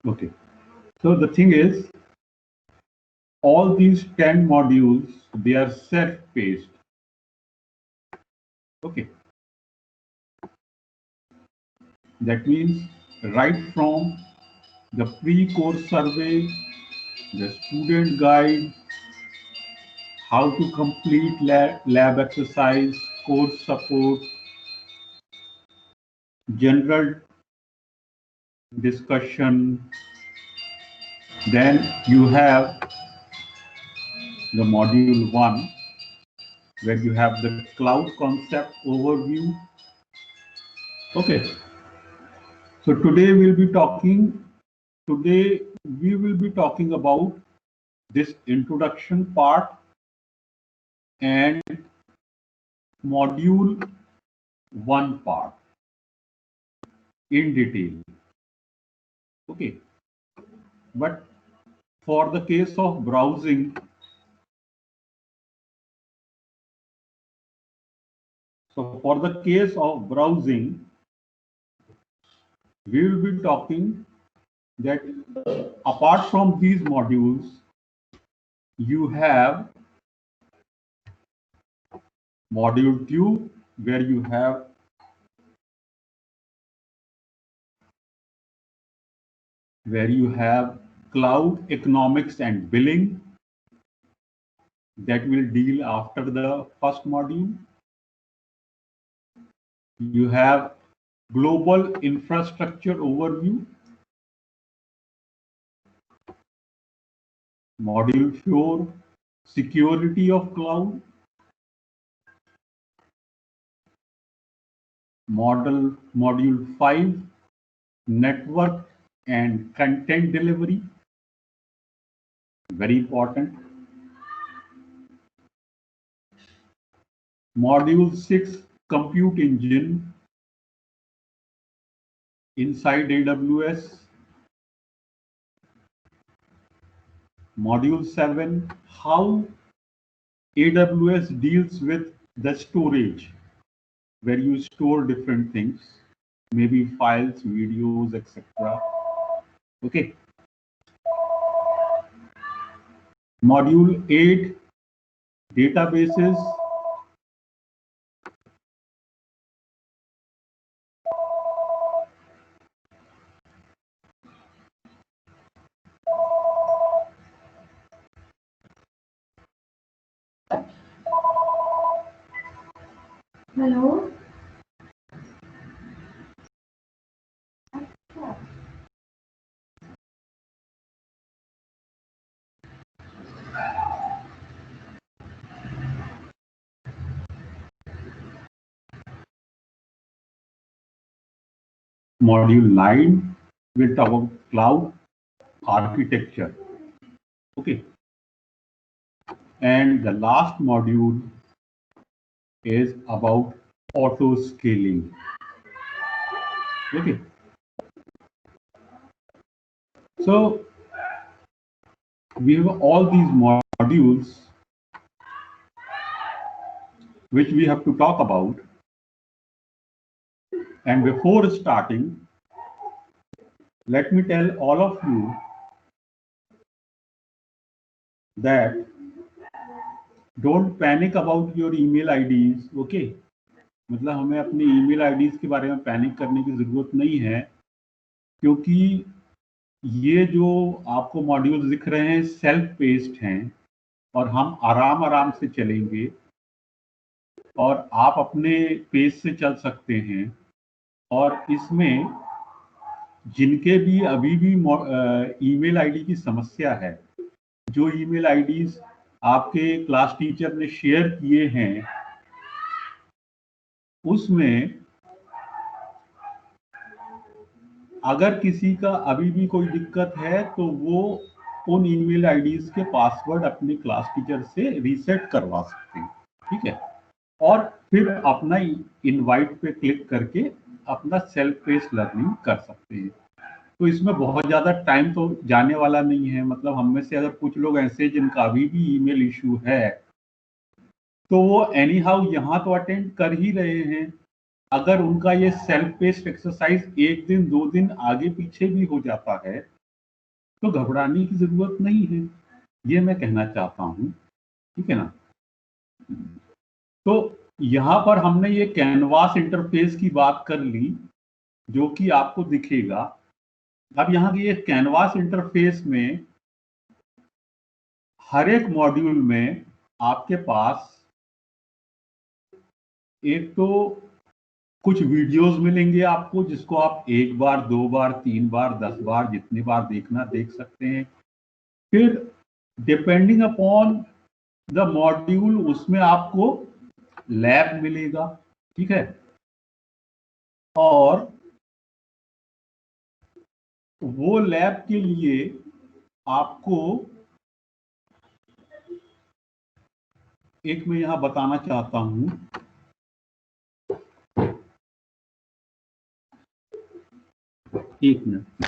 Okay. So the thing is, all these 10 modules, they are self-paced. Okay. That means right from the pre-course survey, the student guide, how to complete lab exercise, course support, general discussion. Then you have the module 1, where you have the cloud concept overview. Okay. So today we will be talking about this introduction part and module 1 part in detail. Okay. But for the case of browsing, we will be talking that apart from these modules, you have module 2, where you have cloud economics and billing, that will deal after the first module. You have global infrastructure overview, module 4, security of cloud, module 5, network and content delivery, very important. Module 6, compute engine inside AWS. Module 7, how AWS deals with the storage, where you store different things, maybe files, videos, etc. Okay. Module 8, databases. Hello. Module 9 will talk about cloud architecture. Okay. And the last module is about auto scaling. Okay. So we have all these modules which we have to talk about. And before starting, let me tell all of you that don't panic about your email IDs. Okay. मतलब हमें अपनी email IDs के बारे में panic करने की जरूरत नहीं है, क्योंकि ये जो आपको मॉड्यूल्स दिख रहे हैं सेल्फ पेस्ड हैं और हम आराम आराम से चलेंगे और आप अपने पेज से चल सकते हैं। और इसमें जिनके भी अभी भी ईमेल आईडी की समस्या है, जो ईमेल आईडीज आपके क्लास टीचर ने शेयर किए हैं, उसमें अगर किसी का अभी भी कोई दिक्कत है तो वो उन ईमेल आईडीज के पासवर्ड अपने क्लास टीचर से रीसेट करवा सकते हैं। ठीक है। और फिर अपना इनवाइट पे क्लिक करके अपना सेल्फ पेस्ड लर्निंग कर सकते हैं। तो इसमें बहुत ज्यादा टाइम तो जाने वाला नहीं है। मतलब हम में से अगर कुछ लोग ऐसे जिनका अभी भी ईमेल इशू है, तो वो एनी हाउ यहाँ तो अटेंड कर ही रहे हैं, अगर उनका ये सेल्फ पेस्ड एक्सरसाइज 1 दिन 2 दिन आगे पीछे भी हो जाता है तो घबराने की जरूरत नहीं है, ये मैं कहना चाहता हूँ। ठीक है ना। तो यहाँ पर हमने ये कैनवास इंटरफेस की बात कर ली जो कि आपको दिखेगा। अब यहाँ की ये कैनवास इंटरफेस में हर एक मॉड्यूल में आपके पास एक तो कुछ वीडियोस मिलेंगे आपको, जिसको आप 1 बार 2 बार 3 बार 10 बार जितनी बार देखना देख सकते हैं। फिर डिपेंडिंग अपॉन द मॉड्यूल उसमें आपको लैब मिलेगा। ठीक है। और वो लैब के लिए आपको एक मैं यहां बताना चाहता हूं। एक मिनट।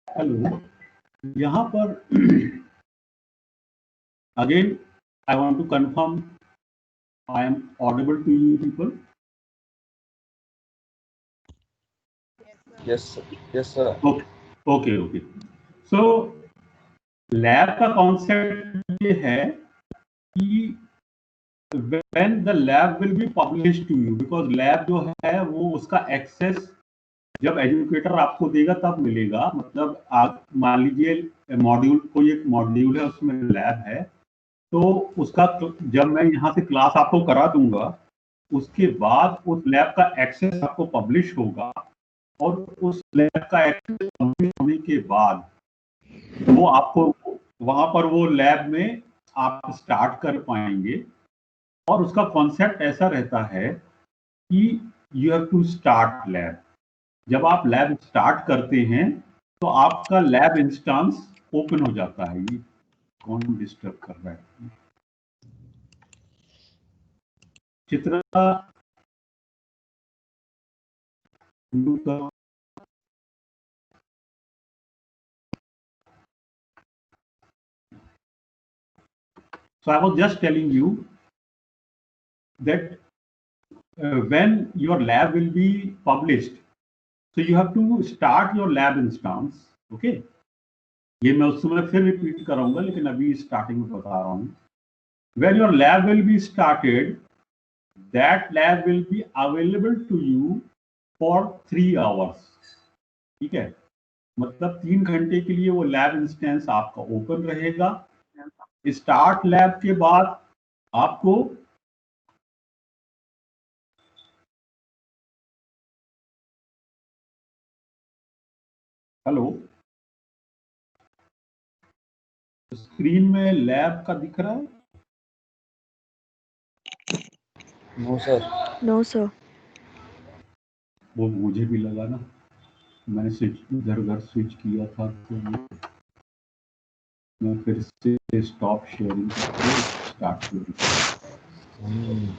हेलो। यहां पर again I want to confirm I am audible to you people. Yes, sir. Yes, sir. Okay okay. So lab का कॉन्सेप्ट ये है कि when the lab will be published to you, because lab जो है वो उसका एक्सेस जब educator आपको देगा तब मिलेगा। मतलब आप मान लीजिए मॉड्यूल, कोई एक मॉड्यूल है उसमें लैब है, तो उसका जब मैं यहाँ से क्लास आपको करा दूंगा उसके बाद उस लैब का एक्सेस आपको पब्लिश होगा, और उस लैब का एक्सेस पब्लिश होने के बाद वो आपको वहां पर वो लैब में आप स्टार्ट कर पाएंगे। और उसका कॉन्सेप्ट ऐसा रहता है कि you have to start lab. जब आप लैब स्टार्ट करते हैं तो आपका लैब इंस्टेंस ओपन हो जाता है। ये कौन डिस्टर्ब कर रहा है? चित्रा का। So I was just telling you that when your lab will be published, so you have to start your lab instance. Okay. ये मैं उस समय फिर रिपीट कराऊंगा, लेकिन अभी स्टार्टिंग में बता रहा हूँ। When your lab will be started, that lab will be available to you for 3 hours. ठीक है। मतलब 3 घंटे के लिए वो लैब इंस्टेंस आपका ओपन रहेगा। स्टार्ट लैब के बाद आपको हेलो, स्क्रीन में लैब का दिख रहा है? No, sir. No sir. वो मुझे भी लगा ना, मैंने स्विच इधर उधर स्विच किया था, तो मैं फिर से स्टॉप शेयरिंग करके स्टार्ट करूँ।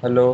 Hello.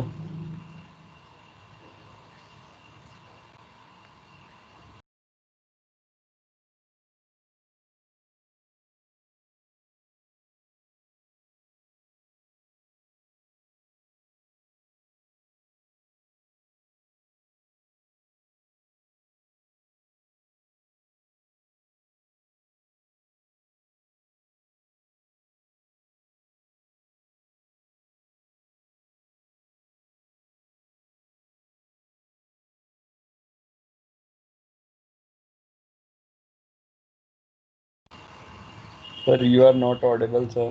Sir, you are not audible, sir.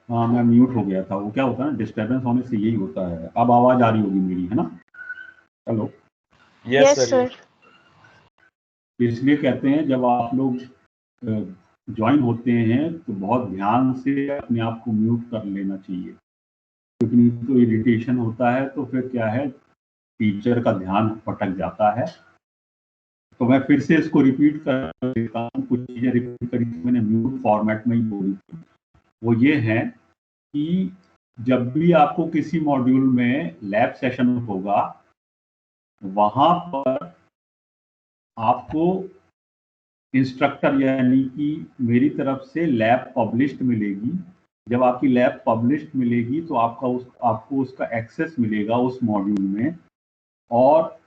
हाँ, मैं म्यूट हो गया था। वो क्या होता है ना, डिस्टर्बेंस होने से यही होता है। अब आवाज आ रही होगी मेरी, है ना? हेलो। Yes, sir. इसलिए कहते हैं जब आप लोग ज्वाइन होते हैं तो बहुत ध्यान से अपने आप को म्यूट कर लेना चाहिए, क्योंकि नहीं तो इरिटेशन होता है, तो फिर क्या है, टीचर का ध्यान भटक जाता है। तो मैं फिर से इसको रिपीट कर देता हूँ, कुछ चीजें रिपीट करी थी मैंने, म्यूट फॉर्मेट में ही बोली थी। वो ये है कि जब भी आपको किसी मॉड्यूल में लैब सेशन होगा, वहां पर आपको इंस्ट्रक्टर यानी कि मेरी तरफ से लैब पब्लिश्ड मिलेगी। जब आपकी लैब पब्लिश्ड मिलेगी तो आपको उसका एक्सेस मिलेगा उस मॉड्यूल में, और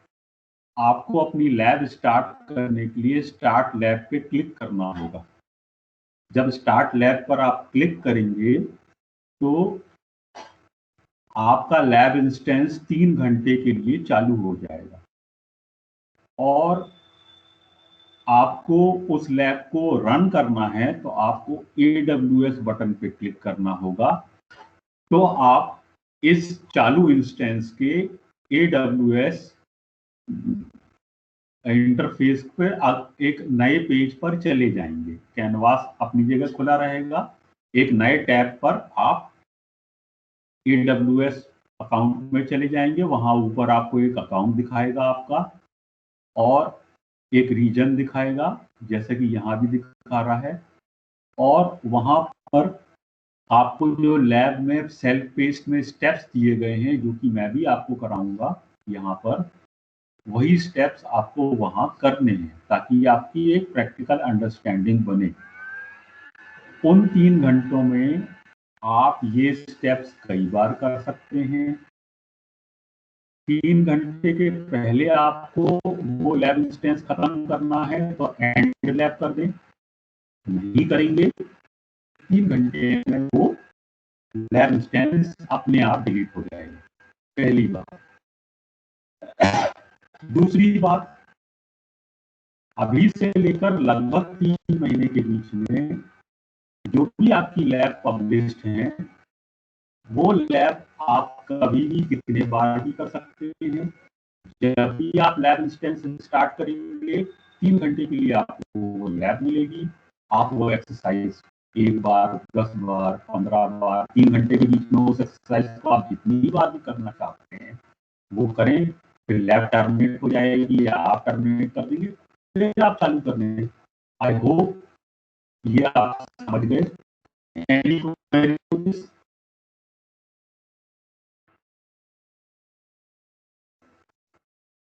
आपको अपनी लैब स्टार्ट करने के लिए स्टार्ट लैब पे क्लिक करना होगा। जब स्टार्ट लैब पर आप क्लिक करेंगे तो आपका लैब इंस्टेंस 3 घंटे के लिए चालू हो जाएगा, और आपको उस लैब को रन करना है तो आपको AWS बटन पे क्लिक करना होगा। तो आप इस चालू इंस्टेंस के AWS इंटरफेस पर एक नए पेज पर चले जाएंगे। कैनवास अपनी जगह खुला रहेगा, एक नए टैब पर आप AWS अकाउंट में चले जाएंगे। वहां ऊपर आपको एक अकाउंट दिखाएगा आपका, और एक रीजन दिखाएगा, जैसे कि यहाँ भी दिखा रहा है। और वहां पर आपको जो लैब में सेल्फ पेस्ट में स्टेप्स दिए गए हैं, जो कि मैं भी आपको कराऊंगा यहाँ पर, वही स्टेप्स आपको वहां करने हैं, ताकि आपकी एक प्रैक्टिकल अंडरस्टैंडिंग बने। उन 3 घंटों में आप ये स्टेप्स कई बार कर सकते हैं। 3 घंटे के पहले आपको वो लैब इंस्टेंस खत्म करना है तो एंड लैब कर दें, नहीं करेंगे 3 घंटे में वो लैब इंस्टेंस अपने आप डिलीट हो जाएगा। पहली बात। दूसरी बात, अभी से लेकर लगभग 3 महीने के बीच में जो भी आपकी लैब पब्लिश्ड है, वो लैब आप कभी भी कितने बार भी कर सकते हैं। जब भी आप लैब इंस्टेंस स्टार्ट करेंगे, 3 घंटे के लिए आपको वो लैब मिलेगी। आप वो एक्सरसाइज 1 बार, 10 बार, 15 बार, 3 घंटे के बीच में उस एक्सरसाइज को आप जितनी बार भी करना चाहते हैं वो करें। फिर लैब टर्मिनेट हो जाएगी या आप टर्मिनेट कर देंगे, फिर आप चालू कर देंगे। आई होप ये आप समझ गए। Any queries to this?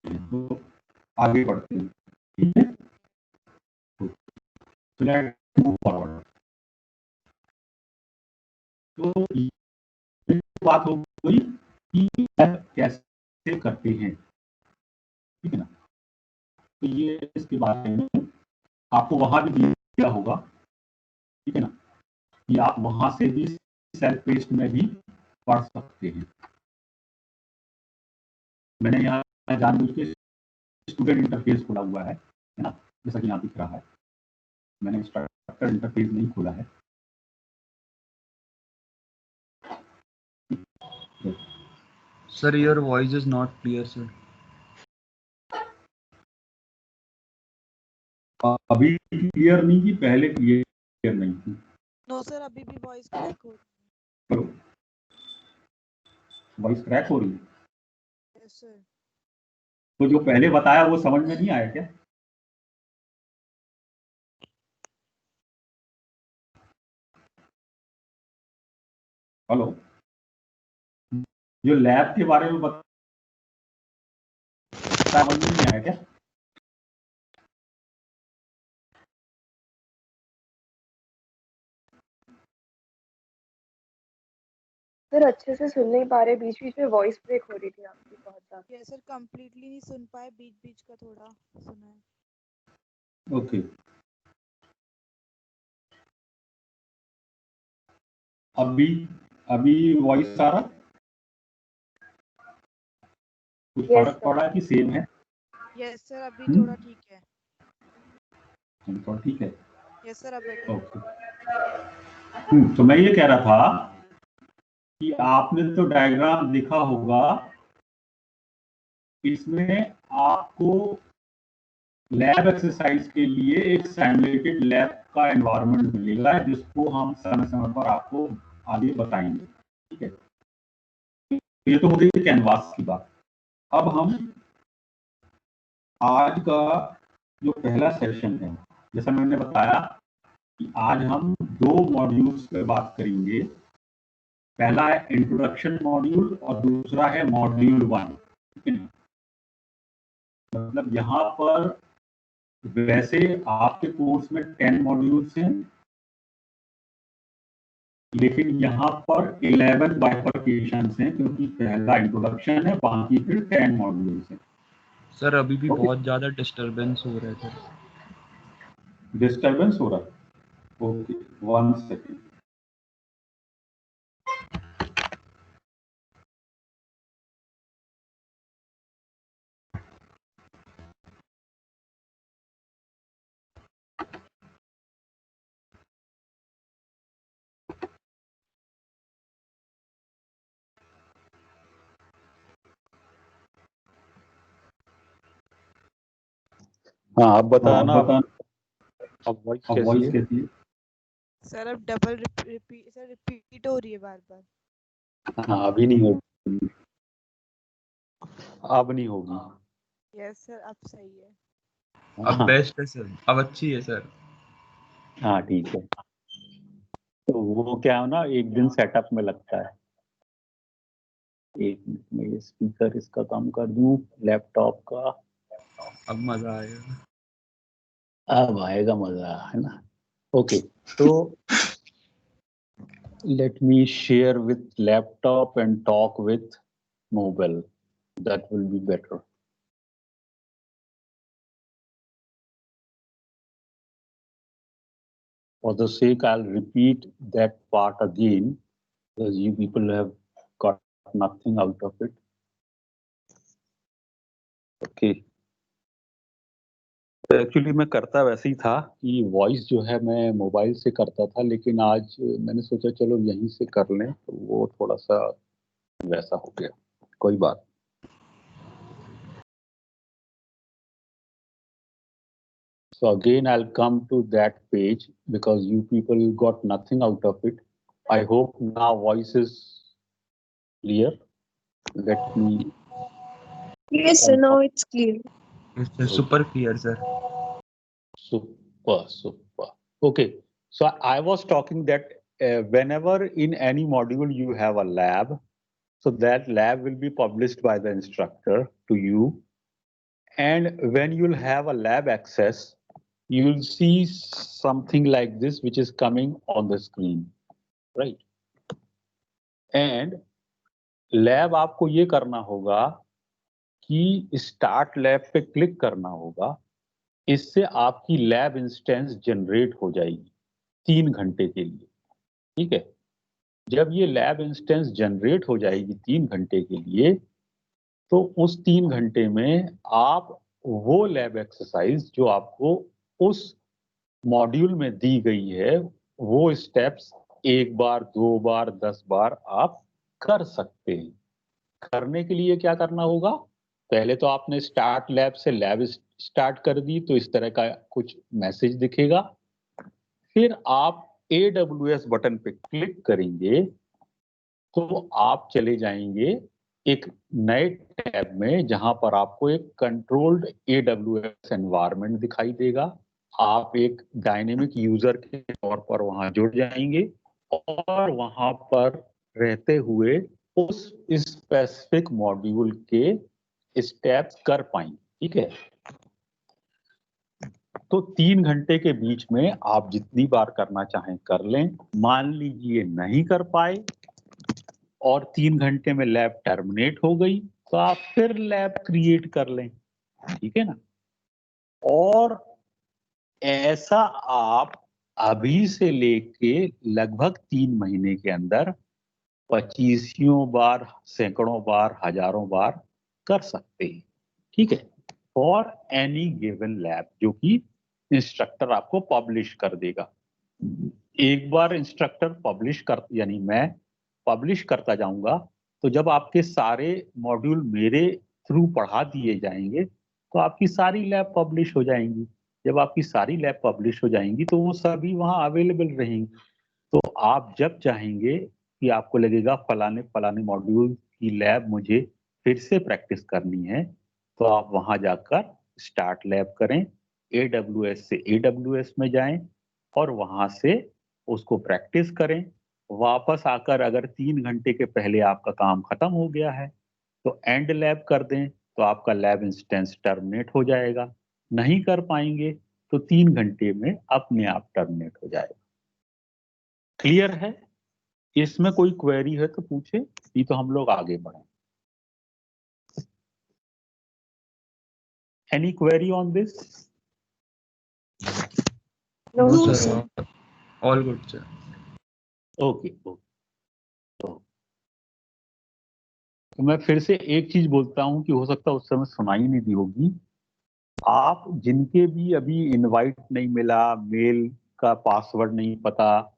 तो आगे बढ़ते हैं, ठीक है? तो लेट्स मूव फॉरवर्ड। तो ये बात हो गई कि कैसे करते हैं, ठीक है ना? तो ये इसके बारे में आपको वहां भी दिया होगा, ठीक है ना, कि आप वहां से भी सेल्फ पेस्ट में भी पढ़ सकते हैं। मैंने यहाँ जानबूझ के स्टूडेंट इंटरफेस खोला हुआ है ना, जैसा कि यहाँ दिख रहा है। मैंने इंस्ट्रक्टर इंटरफेस नहीं खोला है। Sir, your voice is not clear, sir. अभी क्लियर नहीं की, पहले क्लियर नहीं थी। नो सर, अभी भी वॉइस क्रैक हो रही, वॉइस क्रैक हो रही है। Yes sir. तो जो पहले बताया वो समझ में नहीं आया क्या? हेलो, जो लैब के बारे में बता समझ में नहीं आया क्या? सर अच्छे से सुन नहीं पा रहे, बीच बीच में वॉइस ब्रेक हो रही थी आपकी बहुत ज्यादा। यस सर, कंप्लीटली नहीं सुन पाए, बीच बीच का थोड़ा सुना है। ओके, अभी अभी वॉइस आ रहा, कुछ यस फर्क सर। पड़ा है कि सेम है? यस सर, अभी थोड़ा ठीक है। तो ठीक है, यस सर, अब बेटर है। ओके। तो मैं ये कह रहा था कि आपने तो डायग्राम देखा होगा, इसमें आपको लैब एक्सरसाइज के लिए एक सिमुलेटेड लैब का एनवायरनमेंट मिलेगा, जिसको हम समय समय पर आपको आगे बताएंगे, ठीक है? ये तो हो गई कैनवास की बात। अब हम आज का जो पहला सेशन है, जैसा मैंने बताया कि आज हम 2 मॉड्यूल्स पे बात करेंगे। पहला है इंट्रोडक्शन मॉड्यूल और दूसरा है मॉड्यूल 1, ठीक है? मतलब यहाँ पर वैसे आपके कोर्स में 10 मॉड्यूल्स हैं, लेकिन यहाँ पर 11 बाइफरकेशंस हैं, क्योंकि पहला इंट्रोडक्शन है, बाकी फिर 10 मॉड्यूल्स हैं। सर अभी भी Okay. बहुत ज़्यादा डिस्टरबेंस हो रहा है सर। डिस्टर्बेंस हो रहा है? Okay, 1 second. हाँ अब बताना। अब वॉइस अब कैसी वॉइस है? कैसी है? सर अब डबल रिपीट हो रही है बार बार। हाँ अभी नहीं होगी, अब नहीं होगी। यस सर, अब सही है। अब बेस्ट है सर, अब अच्छी है सर। हाँ ठीक है। तो वो क्या है ना, एक दिन सेटअप में लगता है। एक मिनट में ये स्पीकर इसका काम कर दूं लैपटॉप का। अब मजा आएगा। अब आएगा मजा, है ना? ओके, तो let me share with laptop and talk with mobile, that will be better. For the sake, I'll repeat that part again because you people have got nothing out of it. Okay. तो actually मैं करता वैसे ही था कि voice जो है मैं mobile से करता था, लेकिन आज मैंने सोचा चलो यहीं से कर लें, तो वो थोड़ा सा वैसा हो गया। कोई बात। So again I'll come to that page because you people got nothing out of it. I hope now voice is clear. Let me. Yes sir, now it's clear. Super clear sir. Super. Okay, so I was talking that whenever in any module you have a lab, so that lab will be published by the instructor to you, and when you'll have a lab access, you'll see something like this which is coming on the screen, right? And lab आपको ये करना होगा कि start lab पे click करना होगा। इससे आपकी लैब इंस्टेंस जनरेट हो जाएगी 3 घंटे के लिए, ठीक है? जब ये लैब इंस्टेंस जनरेट हो जाएगी 3 घंटे के लिए, तो उस 3 घंटे में आप वो लैब एक्सरसाइज जो आपको उस मॉड्यूल में दी गई है, वो स्टेप्स 1 बार 2 बार 10 बार आप कर सकते हैं। करने के लिए क्या करना होगा? पहले तो आपने स्टार्ट लैब से लैब स्टार्ट कर दी, तो इस तरह का कुछ मैसेज दिखेगा। फिर आप AWS बटन पे क्लिक करेंगे तो आप चले जाएंगे एक नए टैब में, जहां पर आपको एक कंट्रोल्ड AWS एनवायरनमेंट दिखाई देगा। आप एक डायनेमिक यूजर के तौर पर वहां जुड़ जाएंगे और वहां पर रहते हुए उस स्पेसिफिक मॉड्यूल के स्टेप्स कर पाएंगे। ठीक है, तो 3 घंटे के बीच में आप जितनी बार करना चाहें कर लें। मान लीजिए नहीं कर पाए और 3 घंटे में लैब टर्मिनेट हो गई तो आप फिर लैब क्रिएट कर लें। ठीक है ना, और ऐसा आप अभी से लेके लगभग 3 महीने के अंदर 25 बार, सैकड़ों बार, हजारों बार कर सकते हैं। ठीक है, फॉर एनी गिवन लैब, जो कि इंस्ट्रक्टर आपको पब्लिश कर देगा। एक बार इंस्ट्रक्टर पब्लिश कर, यानी मैं पब्लिश करता जाऊंगा, तो जब आपके सारे मॉड्यूल मेरे थ्रू पढ़ा दिए जाएंगे तो आपकी सारी लैब पब्लिश हो जाएंगी। जब आपकी सारी लैब पब्लिश हो जाएंगी तो वो सभी वहाँ अवेलेबल रहेंगी। तो आप जब चाहेंगे कि आपको लगेगा फलाने फलाने मॉड्यूल की लैब मुझे फिर से प्रैक्टिस करनी है, तो आप वहां जाकर स्टार्ट लैब करें, AWS से AWS में जाएं और वहां से उसको प्रैक्टिस करें। वापस आकर अगर 3 घंटे के पहले आपका काम खत्म हो गया है तो एंड लैब कर दें, तो आपका लैब इंस्टेंस टर्मिनेट हो जाएगा। नहीं कर पाएंगे तो 3 घंटे में अपने आप टर्मिनेट हो जाएगा। क्लियर है? इसमें कोई क्वेरी है तो पूछे, नहीं तो हम लोग आगे बढ़े। Any query on this? No, No, sir. sir. All good, sir. Okay okay. तो मैं फिर से एक चीज बोलता हूं कि हो सकता है उस समय सुनाई नहीं दी होगी। आप जिनके भी अभी इनवाइट नहीं मिला, मेल का पासवर्ड नहीं पता,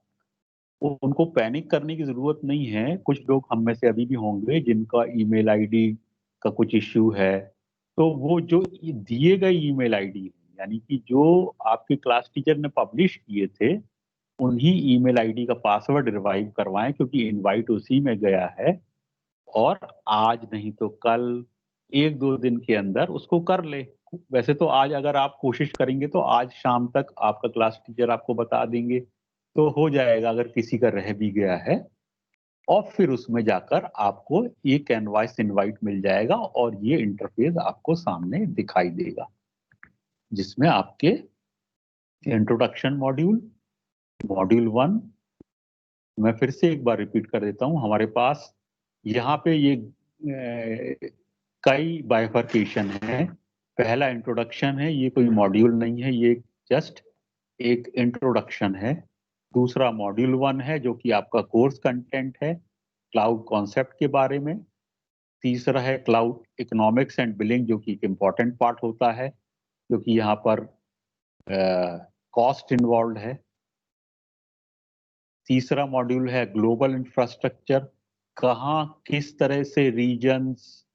उनको पैनिक करने की जरूरत नहीं है। कुछ लोग हम में से अभी भी होंगे जिनका ईमेल आईडी का कुछ इश्यू है, तो वो जो दिए गए ईमेल आईडी, यानी कि जो आपके क्लास टीचर ने पब्लिश किए थे, उन्हीं ईमेल आईडी का पासवर्ड रिवाइव करवाएं, क्योंकि इनवाइट उसी में गया है। और आज नहीं तो कल, 1-2 दिन के अंदर उसको कर ले। वैसे तो आज अगर आप कोशिश करेंगे तो आज शाम तक आपका क्लास टीचर आपको बता देंगे, तो हो जाएगा अगर किसी का रह भी गया है। और फिर उसमें जाकर आपको ये कैनवास इनवाइट मिल जाएगा और ये इंटरफेस आपको सामने दिखाई देगा, जिसमें आपके इंट्रोडक्शन मॉड्यूल, मॉड्यूल 1, मैं फिर से एक बार रिपीट कर देता हूं, हमारे पास यहाँ पे ये कई बाइफर्केशन है। पहला इंट्रोडक्शन है, ये कोई मॉड्यूल नहीं है, ये जस्ट एक इंट्रोडक्शन है। दूसरा मॉड्यूल 1 है जो कि आपका कोर्स कंटेंट है, क्लाउड कॉन्सेप्ट के बारे में। तीसरा है क्लाउड इकोनॉमिक्स एंड बिलिंग, जो कि एक इम्पॉर्टेंट पार्ट होता है, क्योंकि यहाँ पर कॉस्ट इन्वॉल्व है। तीसरा मॉड्यूल है ग्लोबल इंफ्रास्ट्रक्चर, कहाँ किस तरह से रीजन्स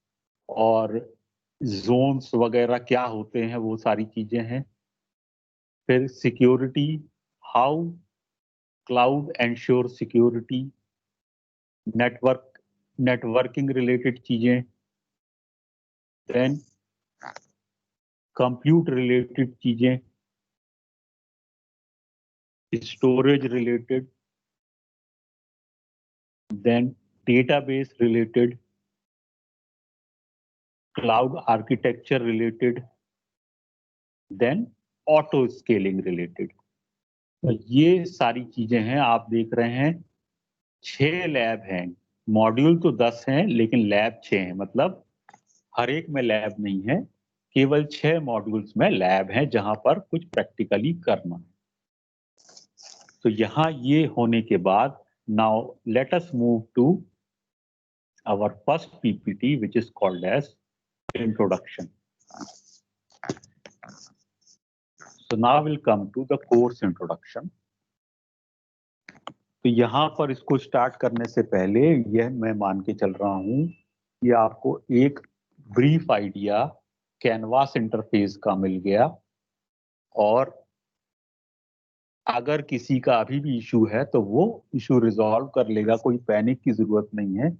और जोन्स वगैरह क्या होते हैं, वो सारी चीजें हैं। फिर security, how cloud ensure security, networking related चीजें, देन कंप्यूट रिलेटेड चीजें, storage related, then database related, cloud architecture related, then auto scaling related. तो ये सारी चीजें हैं। आप देख रहे हैं 6 लैब हैं। मॉड्यूल तो 10 हैं लेकिन लैब 6 हैं, मतलब हर एक में लैब नहीं है, केवल 6 मॉड्यूल्स में लैब है जहां पर कुछ प्रैक्टिकली करना है। तो यहाँ ये होने के बाद, now let us move to our first PPT which is called as introduction. So now we'll come to the course introduction. तो यहाँ पर इसको स्टार्ट करने से पहले यह मैं मान के चल रहा हूँ कि आपको एक ब्रीफ आइडिया कैनवास इंटरफेस का मिल गया, और अगर किसी का अभी भी इशू है तो वो इशू रिजॉल्व कर लेगा, कोई पैनिक की जरूरत नहीं है,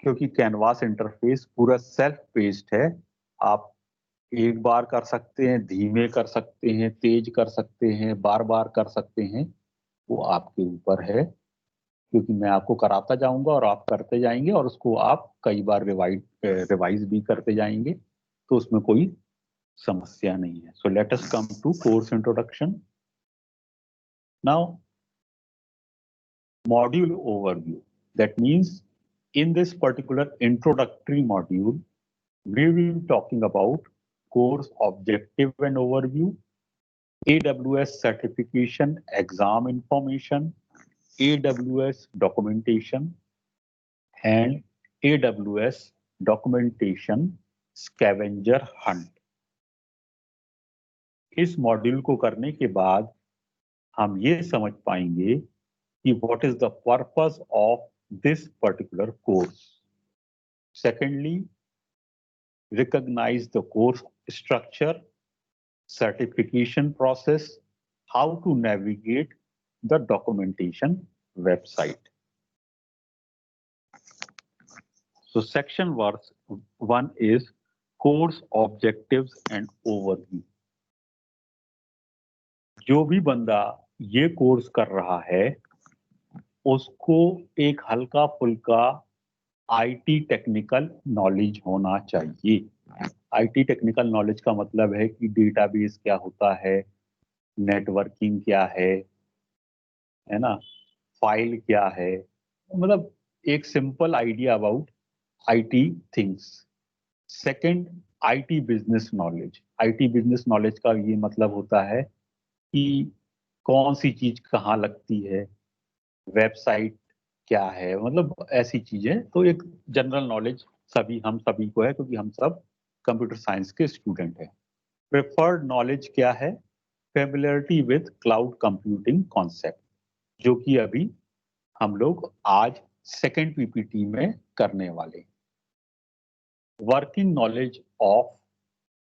क्योंकि कैनवास इंटरफेस पूरा सेल्फ पेस्ड है। आप एक बार कर सकते हैं, धीमे कर सकते हैं, तेज कर सकते हैं, बार बार कर सकते हैं, वो आपके ऊपर है। क्योंकि मैं आपको कराता जाऊंगा और आप करते जाएंगे और उसको आप कई बार रिवाइज भी करते जाएंगे, तो उसमें कोई समस्या नहीं है. So let us come to course introduction. Now module overview. That means in this particular introductory module, we will be talking about course objective and overview, AWS certification exam information, AWS documentation, and AWS documentation scavenger hunt. इस module को करने के बाद हम ये समझ पाएंगे कि what is the purpose of this particular course. Secondly, recognize the course structure, certification process, how to navigate the documentation website. So section 1 is course objectives and overview. जो भी बंदा ये कोर्स कर रहा है उसको एक हल्का फुल्का आईटी टेक्निकल नॉलेज होना चाहिए. आईटी टेक्निकल नॉलेज का मतलब है कि डेटाबेस क्या होता है, नेटवर्किंग क्या है ना, फाइल क्या है, मतलब एक simple idea about IT things. Second, IT business knowledge. IT business knowledge का ये मतलब होता है कि कौन सी चीज कहाँ लगती है, वेबसाइट क्या है, मतलब ऐसी चीजें. तो एक जनरल नॉलेज हम सभी को है क्योंकि हम सब कंप्यूटर साइंस के स्टूडेंट हैं. प्रेफर्ड नॉलेज क्या है, familiarity with cloud computing concept, जो कि अभी हम लोग आज सेकेंड पीपीटी में करने वाले. Working knowledge of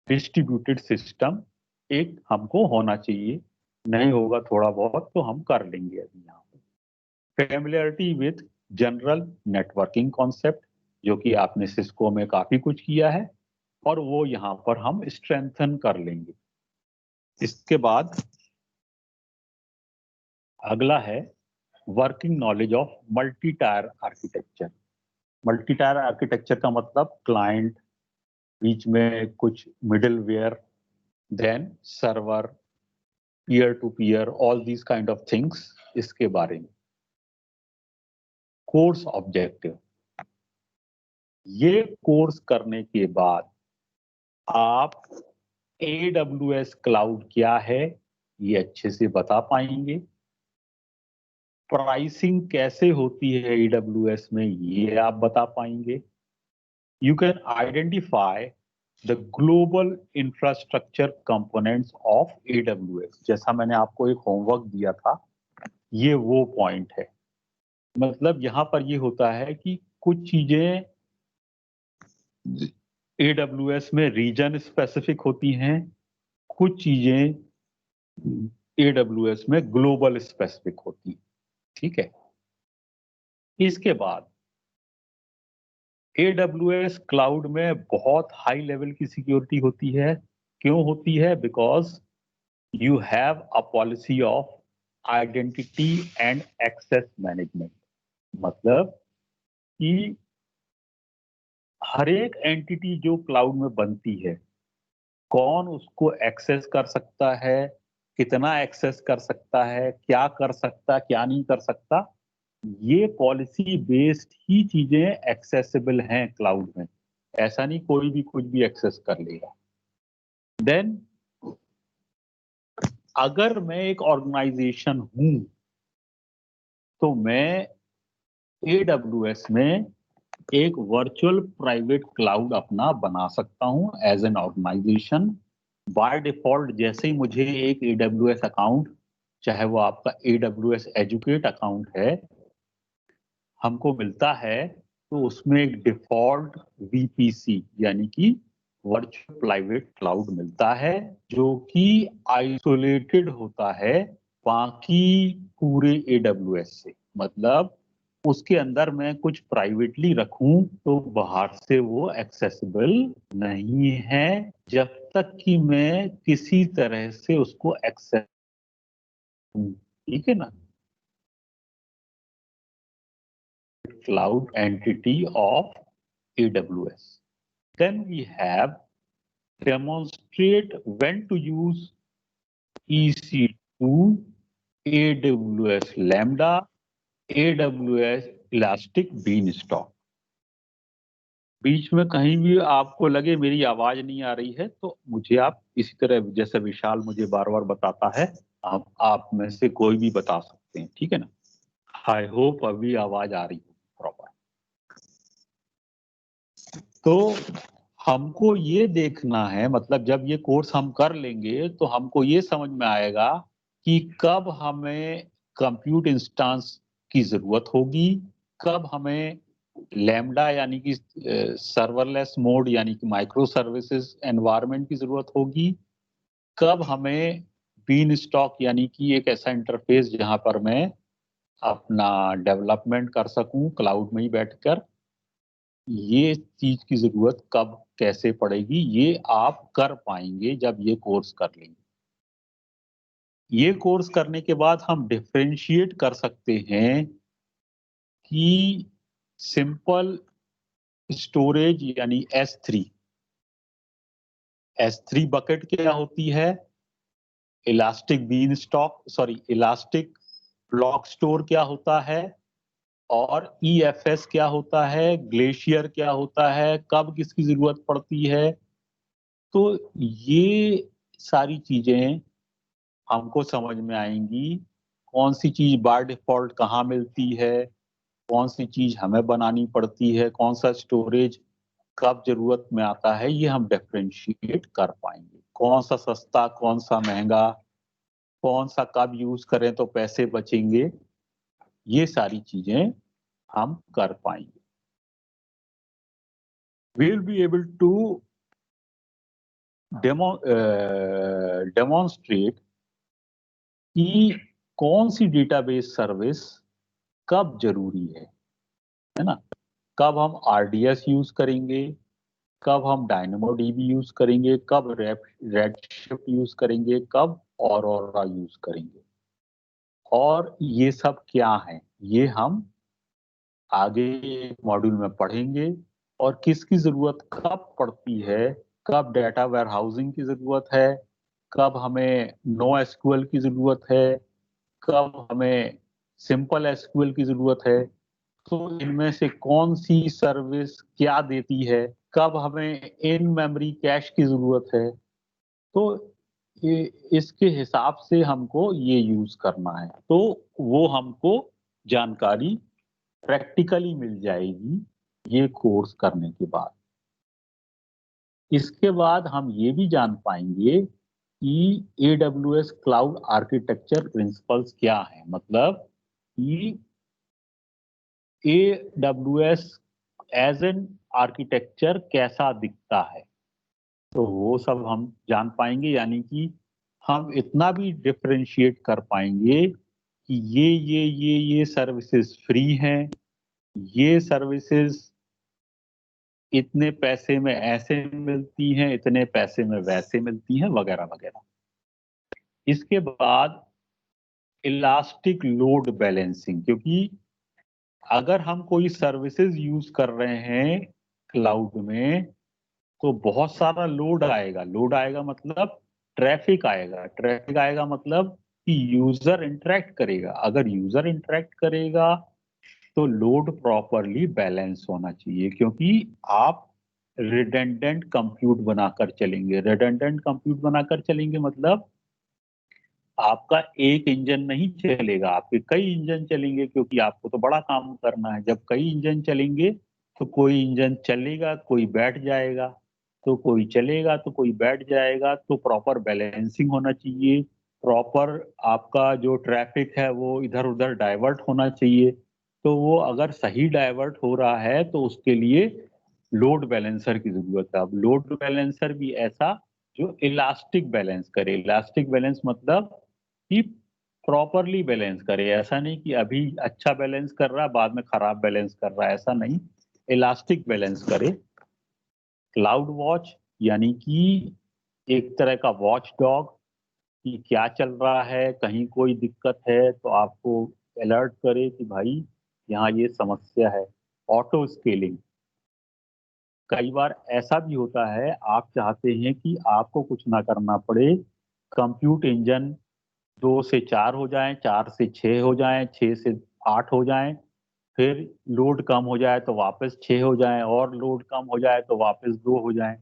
distributed system एक हमको होना चाहिए, नहीं होगा थोड़ा बहुत तो हम कर लेंगे अभी यहाँ पे. Familiarity with general networking concept, जो कि आपने सिस्को में काफी कुछ किया है और वो यहाँ पर हम स्ट्रेंथन कर लेंगे. इसके बाद अगला है working knowledge of multi tier architecture. Multi tier architecture का मतलब क्लाइंट, बीच में कुछ middleware, then server, peer to peer, all these kind of things, इसके बारे में. कोर्स ऑब्जेक्टिव, ये कोर्स करने के बाद आप AWS क्लाउड क्या है ये अच्छे से बता पाएंगे. प्राइसिंग कैसे होती है AWS में ये आप बता पाएंगे. You can identify the global infrastructure components of AWS. जैसा मैंने आपको एक होमवर्क दिया था, ये वो पॉइंट है. मतलब यहां पर ये होता है कि कुछ चीजें AWS में रीजन स्पेसिफिक होती हैं, कुछ चीजें AWS में ग्लोबल स्पेसिफिक होती हैं. ठीक है. इसके बाद AWS क्लाउड में बहुत हाई लेवल की सिक्योरिटी होती है. क्यों होती है? Because you have a policy of identity and access management. मतलब कि हर एक एंटिटी जो क्लाउड में बनती है, कौन उसको एक्सेस कर सकता है, कितना एक्सेस कर सकता है, क्या कर सकता, क्या नहीं कर सकता, ये पॉलिसी बेस्ड ही चीजें एक्सेसिबल हैं क्लाउड में. ऐसा नहीं कोई भी कुछ भी एक्सेस कर लेगा. देन अगर मैं एक ऑर्गेनाइजेशन हूं तो मैं AWS में एक वर्चुअल प्राइवेट क्लाउड अपना बना सकता हूं as an organization. By default जैसे ही मुझे एक AWS अकाउंट, चाहे वो आपका AWS एजुकेट अकाउंट है, हमको मिलता है, तो उसमें एक डिफॉल्ट VPC यानी कि वर्चुअल प्राइवेट क्लाउड मिलता है, जो कि आइसोलेटेड होता है बाकी पूरे AWS से. मतलब उसके अंदर मैं कुछ प्राइवेटली रखूं तो बाहर से वो एक्सेसिबल नहीं है जब तक कि मैं किसी तरह से उसको एक्सेस. ठीक है ना. cloud entity of AWS. Then we have demonstrate when to use EC2, AWS Lambda, AWS Elastic Beanstalk. बीच में कहीं भी आपको लगे मेरी आवाज नहीं आ रही है तो मुझे आप इसी तरह जैसे विशाल मुझे बार बार बताता है आप में से कोई भी बता सकते हैं, ठीक है ना। आई होप अभी आवाज आ रही है प्रॉपर। तो हमको ये देखना है, मतलब जब ये कोर्स हम कर लेंगे तो हमको ये समझ में आएगा कि कब हमें कंप्यूट इंस्टेंस की जरूरत होगी, कब हमें लैम्डा यानी कि सर्वरलेस मोड यानी कि माइक्रो सर्विसेज एनवायरनमेंट की जरूरत होगी, कब हमें बीन स्टॉक यानी कि एक ऐसा इंटरफेस जहां पर मैं अपना डेवलपमेंट कर सकूं क्लाउड में ही बैठकर, ये चीज की जरूरत कब कैसे पड़ेगी ये आप कर पाएंगे जब ये कोर्स कर लेंगे। ये कोर्स करने के बाद हम डिफरेंशिएट कर सकते हैं कि सिंपल स्टोरेज यानी S3 बकेट क्या होती है, इलास्टिक इलास्टिक ब्लॉक स्टोर क्या होता है, और EFS क्या होता है, ग्लेशियर क्या होता है, कब किसकी जरूरत पड़ती है। तो ये सारी चीजें हमको समझ में आएंगी, कौन सी चीज बाय डिफॉल्ट कहाँ मिलती है, कौन सी चीज हमें बनानी पड़ती है, कौन सा स्टोरेज कब जरूरत में आता है, ये हम डिफरेंशिएट कर पाएंगे। कौन सा सस्ता, कौन सा महंगा, कौन सा कब यूज करें तो पैसे बचेंगे, ये सारी चीजें हम कर पाएंगे। We will be able to demonstrate कि कौन सी डेटाबेस सर्विस कब जरूरी है ना, कब हम RDS यूज करेंगे, कब हम DynamoDB यूज करेंगे, कब Redshift यूज करेंगे, कब Aurora यूज करेंगे, और ये सब क्या है ये हम आगे मॉड्यूल में पढ़ेंगे। और किसकी जरूरत कब पड़ती है, कब डेटा वेयरहाउसिंग की जरूरत है, कब हमें NoSQL की जरूरत है, कब हमें सिंपल SQL की जरूरत है, तो इनमें से कौन सी सर्विस क्या देती है, कब हमें इन मेमोरी कैश की जरूरत है, तो इसके हिसाब से हमको ये यूज करना है। तो वो हमको जानकारी प्रैक्टिकली मिल जाएगी ये कोर्स करने के बाद। इसके बाद हम ये भी जान पाएंगे कि AWS क्लाउड आर्किटेक्चर प्रिंसिपल्स क्या है, मतलब कि AWS एज एन आर्किटेक्चर कैसा दिखता है, तो वो सब हम जान पाएंगे। यानी कि हम इतना भी डिफरेंशिएट कर पाएंगे कि ये सर्विसेज फ्री हैं, ये सर्विसेज इतने पैसे में ऐसे मिलती हैं, इतने पैसे में वैसे मिलती हैं, वगैरह वगैरह। इसके बाद इलास्टिक लोड बैलेंसिंग, क्योंकि अगर हम कोई सर्विसेज यूज कर रहे हैं क्लाउड में तो बहुत सारा लोड आएगा मतलब ट्रैफिक आएगा मतलब कि यूजर इंटरेक्ट करेगा। अगर यूजर इंटरेक्ट करेगा तो लोड प्रॉपरली बैलेंस होना चाहिए, क्योंकि आप रिडंडेंट कंप्यूट बनाकर चलेंगे मतलब आपका एक इंजन नहीं चलेगा, आपके कई इंजन चलेंगे, क्योंकि आपको तो बड़ा काम करना है। जब कई इंजन चलेंगे तो कोई इंजन चलेगा, कोई बैठ जाएगा, तो कोई चलेगा तो कोई बैठ जाएगा, तो प्रॉपर बैलेंसिंग होना चाहिए, प्रॉपर आपका जो ट्रैफिक है वो इधर उधर डाइवर्ट होना चाहिए। तो वो अगर सही डाइवर्ट हो रहा है तो उसके लिए लोड बैलेंसर की जरूरत है। अब लोड बैलेंसर भी ऐसा जो इलास्टिक बैलेंस करे, इलास्टिक बैलेंस मतलब कि प्रॉपरली बैलेंस करे, ऐसा नहीं कि अभी अच्छा बैलेंस कर रहा है बाद में खराब बैलेंस कर रहा है, ऐसा नहीं, इलास्टिक बैलेंस करे। क्लाउड वॉच यानी कि एक तरह का वॉच डॉग कि क्या चल रहा है, कहीं कोई दिक्कत है तो आपको अलर्ट करे कि भाई यहाँ ये समस्या है ऑटो स्केलिंग। कई बार ऐसा भी होता है आप चाहते हैं कि आपको कुछ ना करना पड़े, कंप्यूट इंजन 2 से 4 हो जाएं, 4 से 6 हो जाएं, 6 से 8 हो जाएं, फिर लोड कम हो जाए तो वापस 6 हो जाएं, और लोड कम हो जाए तो वापस 2 हो जाएं,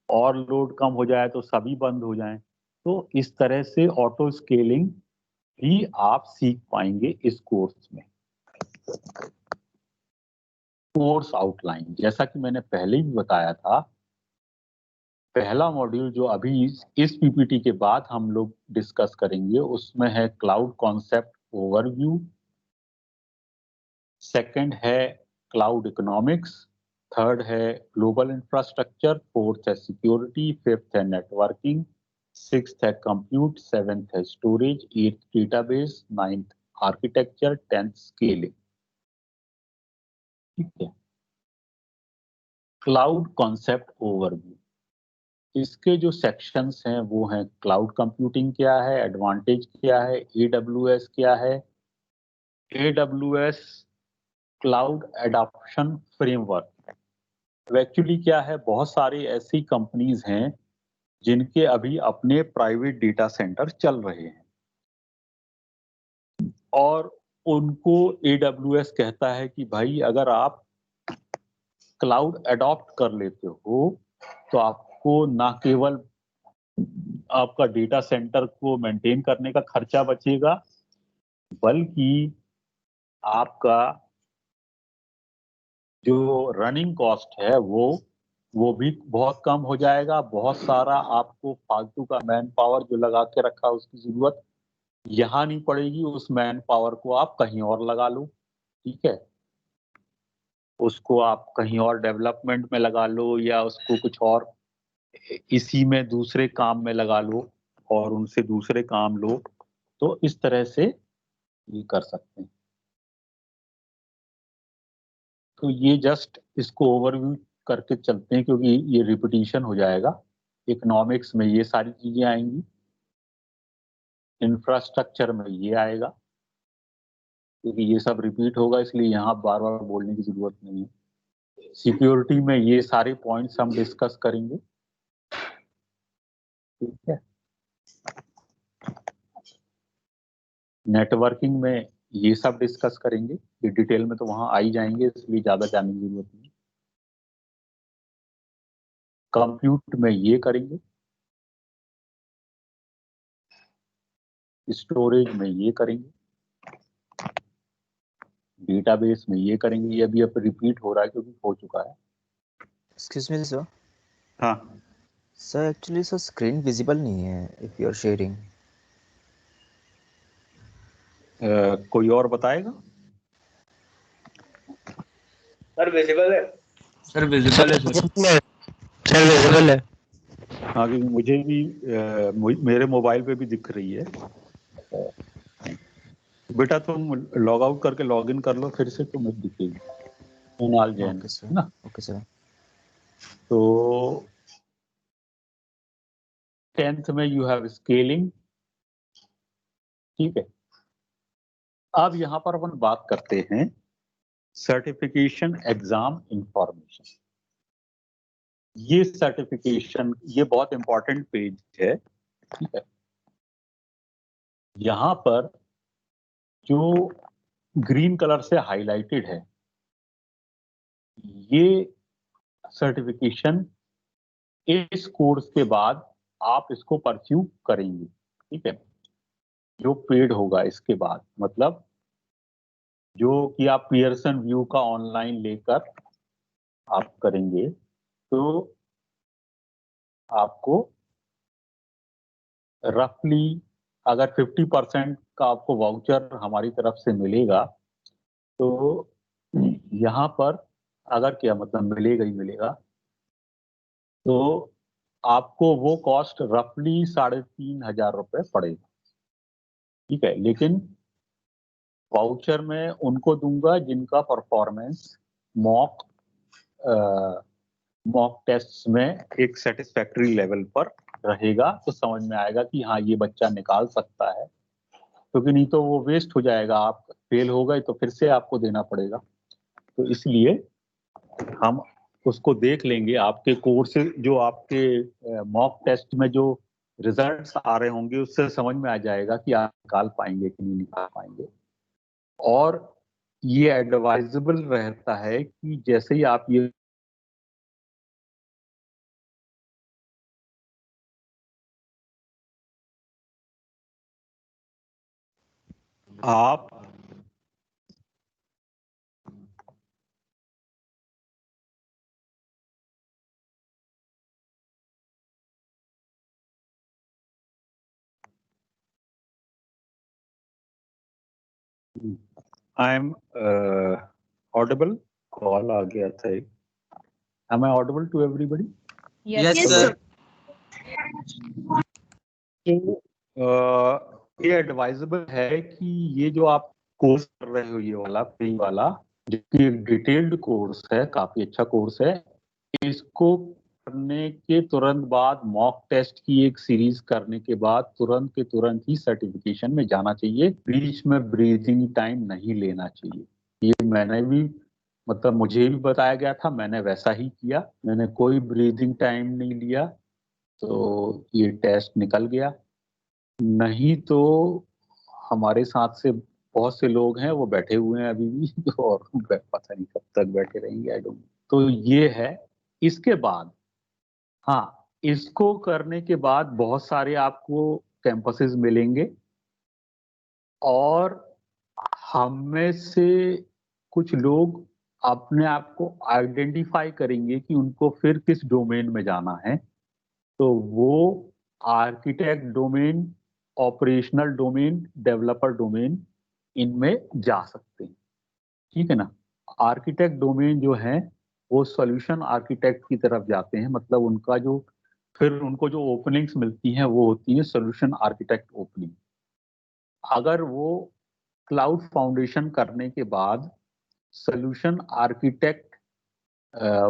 और लोड कम हो जाए तो सभी बंद हो जाएं। तो इस तरह से ऑटो स्केलिंग भी आप सीख पाएंगे इस कोर्स में। कोर्स आउटलाइन, जैसा कि मैंने पहले भी बताया था, पहला मॉड्यूल जो अभी इस पीपीटी के बाद हम लोग डिस्कस करेंगे उसमें है क्लाउड कॉन्सेप्ट ओवरव्यू, सेकंड है क्लाउड इकोनॉमिक्स, थर्ड है ग्लोबल इंफ्रास्ट्रक्चर, फोर्थ है सिक्योरिटी, फिफ्थ है नेटवर्किंग, सिक्स्थ है कंप्यूट, सेवेंथ है storage, eighth database, ninth architecture, tenth scaling. ठीक है। क्लाउड कॉन्सेप्ट ओवरव्यू, इसके जो सेक्शंस हैं वो हैं क्लाउड कंप्यूटिंग क्या है, एडवांटेज क्या है, AWS क्या है, AWS cloud adoption framework. Actually क्या है, बहुत सारी ऐसी कंपनीज हैं जिनके अभी अपने प्राइवेट डेटा सेंटर चल रहे हैं और उनको AWS कहता है कि भाई अगर आप क्लाउड अडॉप्ट कर लेते हो तो आपको ना केवल आपका डेटा सेंटर को मेंटेन करने का खर्चा बचेगा, बल्कि आपका जो रनिंग कॉस्ट है वो भी बहुत कम हो जाएगा। बहुत सारा आपको फालतू का मैन पावर जो लगा के रखा उसकी जरूरत यहाँ नहीं पड़ेगी, उस मैन पावर को आप कहीं और लगा लो। ठीक है, उसको आप कहीं और डेवलपमेंट में लगा लो या उसको कुछ और इसी में दूसरे काम में लगा लो और उनसे दूसरे काम लो। तो इस तरह से ये कर सकते हैं। तो ये जस्ट इसको ओवरव्यू करके चलते हैं क्योंकि ये रिपीटिशन हो जाएगा। इकोनॉमिक्स में ये सारी चीजें आएंगी, इंफ्रास्ट्रक्चर में ये आएगा, क्योंकि ये सब रिपीट होगा इसलिए यहाँ बार बार बोलने की जरूरत नहीं है। सिक्योरिटी में ये सारे पॉइंट्स हम डिस्कस करेंगे। ठीक है। नेटवर्किंग में ये सब डिस्कस करेंगे, ये डिटेल में तो वहां आ ही जाएंगे इसलिए ज्यादा जानने की जरूरत नहीं। कंप्यूट में ये करेंगे, स्टोरेज में ये करेंगे, डेटाबेस में ये करेंगे। ये अभी अब रिपीट हो रहा है क्योंकि हो चुका है। Excuse me, sir. हाँ Sir, actually, sir, screen visible नहीं है if you are sharing. कोई और बताएगा? सर विजिबल है। सर विजिबल है सर। सर विजिबल है। हाँ, क्योंकि मुझे भी मेरे मोबाइल पे भी दिख रही है। बेटा तुम लॉग आउट करके लॉग इन कर लो फिर से, तुम्हें दिखेगी मोनाल जैन। Okay, sir. ना Okay, sir. तो 10th में यू हैव स्केलिंग। ठीक है, अब यहां पर अपन बात करते हैं सर्टिफिकेशन एग्जाम इंफॉर्मेशन। ये सर्टिफिकेशन ये बहुत इंपॉर्टेंट पेज है। ठीक है, यहां पर जो ग्रीन कलर से हाईलाइटेड है ये सर्टिफिकेशन इस कोर्स के बाद आप इसको परस्यू करेंगे। ठीक है, जो पेड होगा इसके बाद, मतलब जो कि आप पियर्सन व्यू का ऑनलाइन लेकर आप करेंगे तो आपको रफली अगर 50% का आपको वाउचर हमारी तरफ से मिलेगा तो यहाँ पर अगर क्या मतलब मिलेगा ही मिलेगा, तो आपको वो कॉस्ट रफली 3,500 रुपये पड़ेगा। ठीक है, लेकिन वाउचर में उनको दूंगा जिनका परफॉर्मेंस मॉक टेस्ट में एक सेटिस्फैक्टरी लेवल पर रहेगा, तो समझ में आएगा कि हाँ ये बच्चा निकाल सकता है। क्योंकि नहीं तो वो वेस्ट हो जाएगा। आप फेल हो गए तो फिर से आपको देना पड़ेगा। तो इसलिए हम उसको देख लेंगे, आपके कोर्स जो आपके मॉक टेस्ट में जो रिजल्ट्स आ रहे होंगे उससे समझ में आ जाएगा कि आप निकाल पाएंगे कि नहीं निकाल पाएंगे। और ये एडवाइजेबल रहता है कि जैसे ही आप ये आप आई एम ऑडिबल, कॉल आ गया था एक। Am I audible to everybody? Yes sir. ये एडवाइजेबल है कि ये जो आप कोर्स कर रहे हो, ये वाला फ्री वाला, जो कि एक डिटेल्ड कोर्स है, काफी अच्छा कोर्स है, इसको करने के तुरंत बाद मॉक टेस्ट की एक सीरीज करने के बाद तुरंत के तुरंत ही सर्टिफिकेशन में जाना चाहिए। बीच में ब्रीदिंग टाइम नहीं लेना चाहिए। ये मैंने भी मतलब मुझे भी बताया गया था, मैंने वैसा ही किया, मैंने कोई ब्रीदिंग टाइम नहीं लिया, तो ये टेस्ट निकल गया। नहीं तो हमारे साथ से बहुत से लोग हैं वो बैठे हुए हैं अभी भी और पता नहीं कब तक बैठे रहेंगे, आई डोंट। तो ये है। इसके बाद हाँ, इसको करने के बाद बहुत सारे आपको कैंपसेस मिलेंगे और हम में से कुछ लोग अपने आप को आइडेंटिफाई करेंगे कि उनको फिर किस डोमेन में जाना है। तो वो architect domain, operational domain, developer domain, इनमें जा सकते हैं। ठीक है ना। आर्किटेक्ट डोमेन जो है वो सॉल्यूशन आर्किटेक्ट की तरफ जाते हैं, मतलब उनका जो फिर उनको जो ओपनिंग्स मिलती हैं वो होती है सॉल्यूशन आर्किटेक्ट ओपनिंग। अगर वो क्लाउड फाउंडेशन करने के बाद सॉल्यूशन आर्किटेक्ट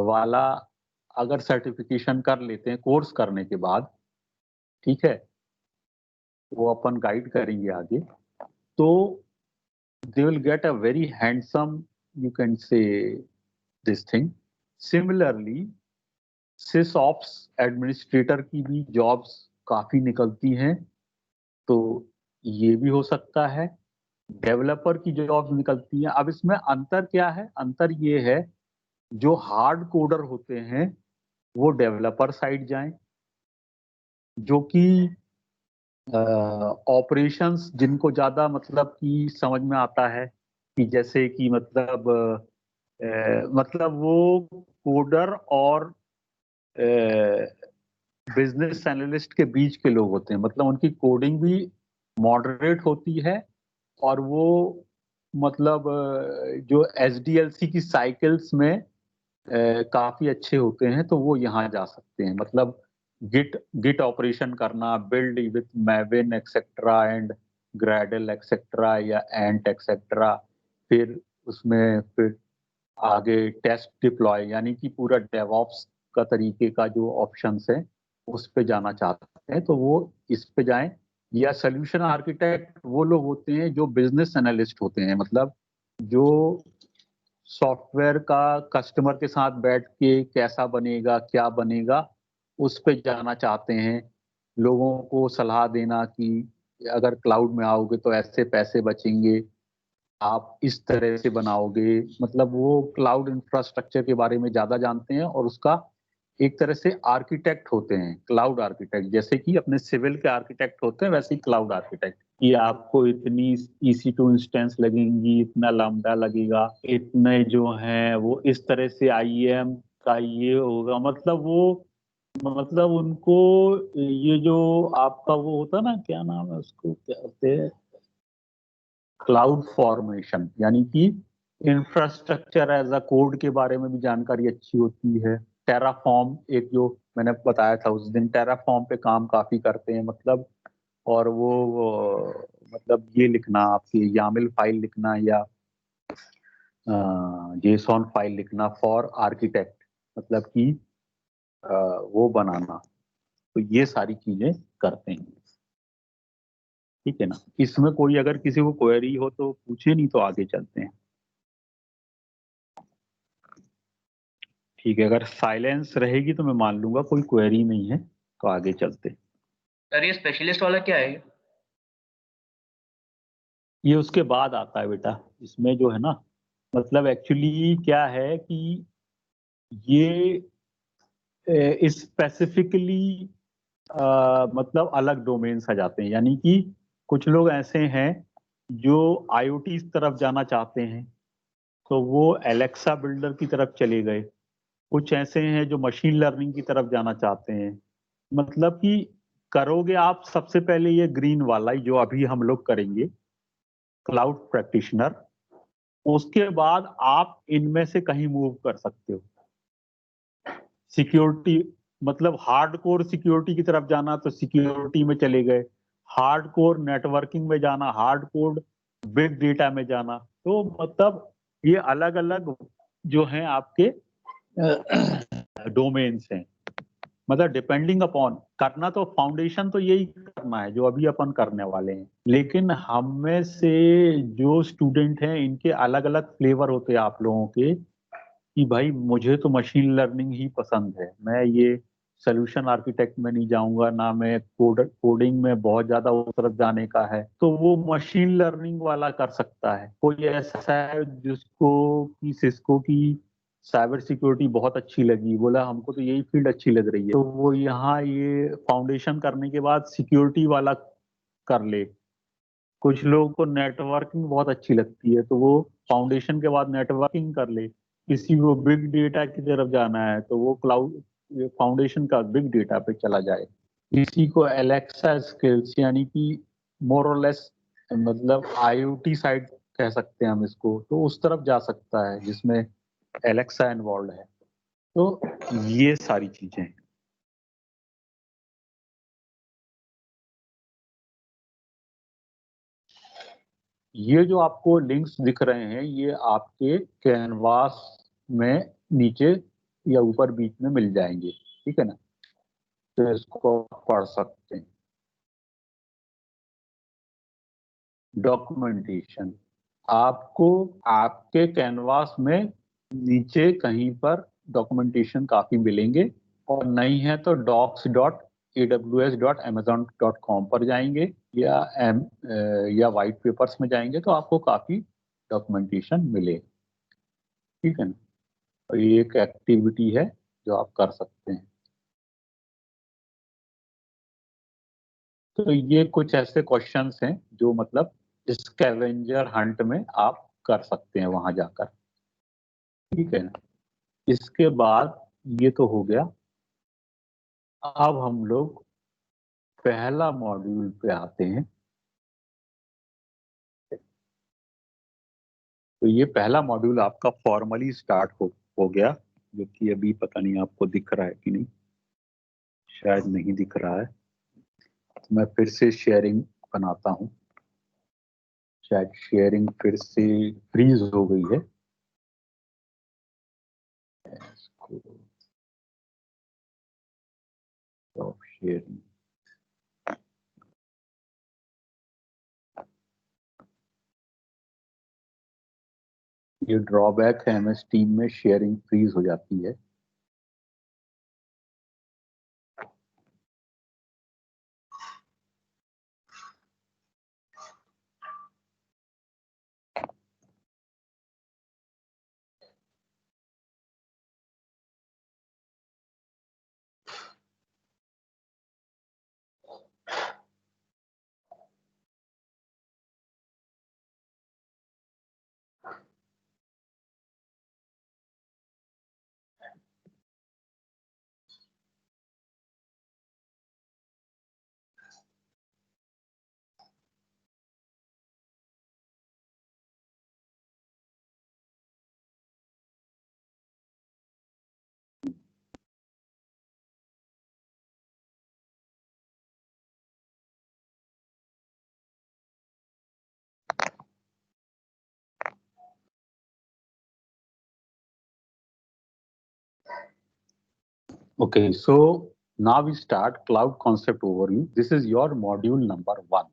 वाला अगर सर्टिफिकेशन कर लेते हैं कोर्स करने के बाद, ठीक है, वो अपन गाइड करेंगे आगे, तो they will get a very handsome, you can say, this thing. Similarly, SysOps administrator की भी जॉब्स काफी निकलती हैं, तो ये भी हो सकता है। डेवलपर की जॉब्स निकलती हैं। अब इसमें अंतर क्या है? अंतर ये है, जो हार्ड कोडर होते हैं वो डेवलपर साइड जाएं, जो कि ऑपरेशंस जिनको ज्यादा मतलब कि समझ में आता है, कि जैसे कि मतलब वो कोडर और बिजनेस एनालिस्ट के बीच के लोग होते हैं, मतलब उनकी कोडिंग भी मॉडरेट होती है और वो मतलब जो एसडीएलसी की साइकिल्स में काफी अच्छे होते हैं, तो वो यहाँ जा सकते हैं। मतलब गिट ऑपरेशन करना, build with Maven etcetera and Gradle etcetera या एंट एक्सेट्रा, फिर उसमें फिर आगे टेस्ट डिप्लॉय, यानी कि पूरा डेवऑप्स का तरीके का जो ऑप्शंस है उस पे जाना चाहते हैं तो वो इस पे जाएं। या सोल्यूशन आर्किटेक्ट वो लोग होते हैं जो बिजनेस एनालिस्ट होते हैं, मतलब जो सॉफ्टवेयर का कस्टमर के साथ बैठ के कैसा बनेगा क्या बनेगा उस पे जाना चाहते हैं, लोगों को सलाह देना कि अगर क्लाउड में आओगे तो ऐसे पैसे बचेंगे, आप इस तरह से बनाओगे। मतलब वो क्लाउड इंफ्रास्ट्रक्चर के बारे में ज्यादा जानते हैं और उसका एक तरह से आर्किटेक्ट होते हैं, क्लाउड आर्किटेक्ट। जैसे कि अपने सिविल के आर्किटेक्ट होते हैं वैसे ही क्लाउड आर्किटेक्ट, कि आपको इतनी EC2 इंस्टेंस लगेंगी, इतना लैम्डा लगेगा, इतने जो हैं वो इस तरह से IAM का ये होगा। मतलब उनको ये जो आपका वो होता है ना, क्या नाम है उसको, क्या कहते हैं, क्लाउड फॉर्मेशन, यानी कि इंफ्रास्ट्रक्चर एज अ कोड के बारे में भी जानकारी अच्छी होती है। टेराफॉर्म, एक जो मैंने बताया था उस दिन, टेराफॉर्म पे काम काफी करते हैं, मतलब और वो मतलब ये लिखना, आपकी यामिल फाइल लिखना या जेसॉन फाइल लिखना फॉर आर्किटेक्ट, मतलब कि वो बनाना, तो ये सारी चीजें करते हैं। ठीक है ना। इसमें कोई अगर किसी को क्वेरी हो तो पूछे, नहीं तो आगे चलते हैं। ठीक है, अगर साइलेंस रहेगी तो मैं मान लूंगा कोई क्वेरी नहीं है, तो आगे चलते हैं। सर ये स्पेशलिस्ट वाला क्या है? ये उसके बाद आता है बेटा, इसमें जो है ना, मतलब एक्चुअली क्या है कि ये स्पेसिफिकली मतलब अलग डोमेन्स आ जाते हैं। यानी कि कुछ लोग ऐसे हैं जो आईओटी की तरफ जाना चाहते हैं, तो वो एलेक्सा बिल्डर की तरफ चले गए। कुछ ऐसे हैं जो मशीन लर्निंग की तरफ जाना चाहते हैं। मतलब कि करोगे आप सबसे पहले ये ग्रीन वाला जो अभी हम लोग करेंगे, क्लाउड प्रैक्टिशनर। उसके बाद आप इनमें से कहीं मूव कर सकते हो। सिक्योरिटी, मतलब हार्डकोर सिक्योरिटी की तरफ जाना तो सिक्योरिटी में चले गए, हार्डकोर नेटवर्किंग में जाना, हार्डकोर बिग डेटा में जाना। तो मतलब ये अलग अलग जो हैं आपके डोमेन्स हैं। मतलब डिपेंडिंग अपॉन, करना तो फाउंडेशन तो यही करना है जो अभी अपन करने वाले हैं, लेकिन हम में से जो स्टूडेंट हैं इनके अलग अलग फ्लेवर होते हैं आप लोगों के, कि भाई मुझे तो मशीन लर्निंग ही पसंद है, मैं ये सोल्यूशन आर्किटेक्ट में नहीं जाऊंगा, ना मैं कोडिंग में बहुत ज्यादा उस तरफ जाने का है, तो वो मशीन लर्निंग वाला कर सकता है। कोई ऐसा है जिसको कि सिस्को की साइबर सिक्योरिटी बहुत अच्छी लगी, बोला हमको तो यही फील्ड अच्छी लग रही है, तो वो यहाँ ये फाउंडेशन करने के बाद सिक्योरिटी वाला कर ले। कुछ लोगों को नेटवर्किंग बहुत अच्छी लगती है तो वो फाउंडेशन के बाद नेटवर्किंग कर ले। किसी को बिग डेटा की तरफ जाना है तो वो क्लाउड फाउंडेशन का बिग डेटा पे चला जाए। किसी को एलेक्सा स्किल्स, यानी कि मोर और लेस मतलब आईओटी साइड कह सकते हैं हम इसको, तो उस तरफ जा सकता है जिसमें एलेक्सा इन्वॉल्व है। तो ये सारी चीजें हैं। ये जो आपको लिंक्स दिख रहे हैं ये आपके कैनवास में नीचे या ऊपर बीच में मिल जाएंगे, ठीक है ना। तो इसको आप पढ़ सकते हैं। डॉक्यूमेंटेशन आपको आपके कैनवास में नीचे कहीं पर डॉक्यूमेंटेशन काफी मिलेंगे, और नहीं है तो docs.aws.amazon.com पर जाएंगे या वाइट पेपर्स में जाएंगे तो आपको काफी डॉक्यूमेंटेशन मिले, ठीक है ना। और ये एक एक्टिविटी है जो आप कर सकते हैं। तो ये कुछ ऐसे क्वेश्चंस हैं जो मतलब स्कैवेंजर हंट में आप कर सकते हैं वहां जाकर, ठीक है ना। इसके बाद ये तो हो गया। अब हम लोग पहला मॉड्यूल पे आते हैं। तो ये पहला मॉड्यूल आपका फॉर्मली स्टार्ट हो गया, जो कि अभी पता नहीं आपको दिख रहा है कि नहीं, शायद नहीं दिख रहा है। तो मैं फिर से शेयरिंग बनाता हूँ, शायद शेयरिंग फिर से फ्रीज हो गई है। Stop sharing. ये ड्रॉबैक है MS टीम में, शेयरिंग फ्रीज हो जाती है। Okay, so now we start cloud concept overview. This is your module number 1.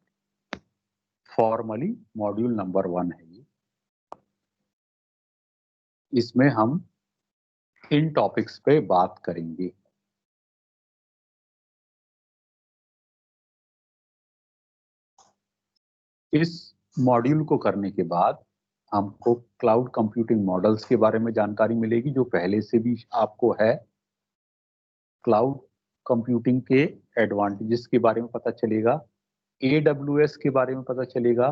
Formally module number 1 है ये। इसमें हम इन टॉपिक्स पे बात करेंगे। इस मॉड्यूल को करने के बाद हमको क्लाउड कंप्यूटिंग मॉडल्स के बारे में जानकारी मिलेगी, जो पहले से भी आपको है। क्लाउड कंप्यूटिंग के एडवांटेजेस के बारे में पता चलेगा, AWS के बारे में पता चलेगा,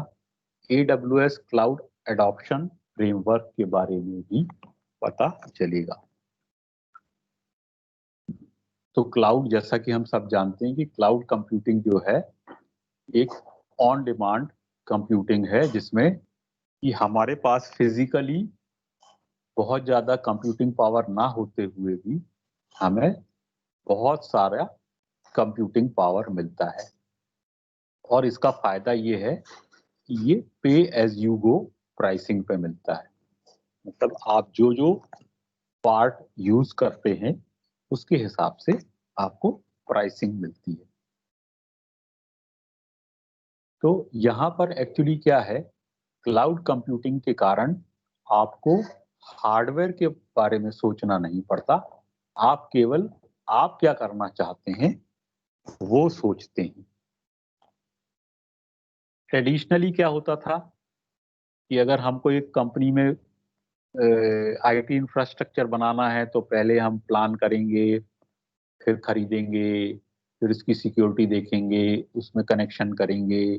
AWS क्लाउड एडॉप्शन फ्रेमवर्क के बारे में भी पता चलेगा। तो क्लाउड, जैसा कि हम सब जानते हैं कि क्लाउड कंप्यूटिंग जो है एक ऑन डिमांड कंप्यूटिंग है, जिसमें कि हमारे पास फिजिकली बहुत ज़्यादा कंप्यूटिंग पावर ना होते हुए भी हमें बहुत सारा कंप्यूटिंग पावर मिलता है। और इसका फायदा ये है कि ये पे एज यू गो प्राइसिंग पे मिलता है। मतलब आप जो जो पार्ट यूज करते हैं उसके हिसाब से आपको प्राइसिंग मिलती है। तो यहाँ पर एक्चुअली क्या है, क्लाउड कंप्यूटिंग के कारण आपको हार्डवेयर के बारे में सोचना नहीं पड़ता। आप केवल आप क्या करना चाहते हैं वो सोचते हैं। ट्रेडिशनली क्या होता था कि अगर हमको एक कंपनी में आईटी इंफ्रास्ट्रक्चर बनाना है तो पहले हम प्लान करेंगे, फिर खरीदेंगे, फिर उसकी सिक्योरिटी देखेंगे, उसमें कनेक्शन करेंगे,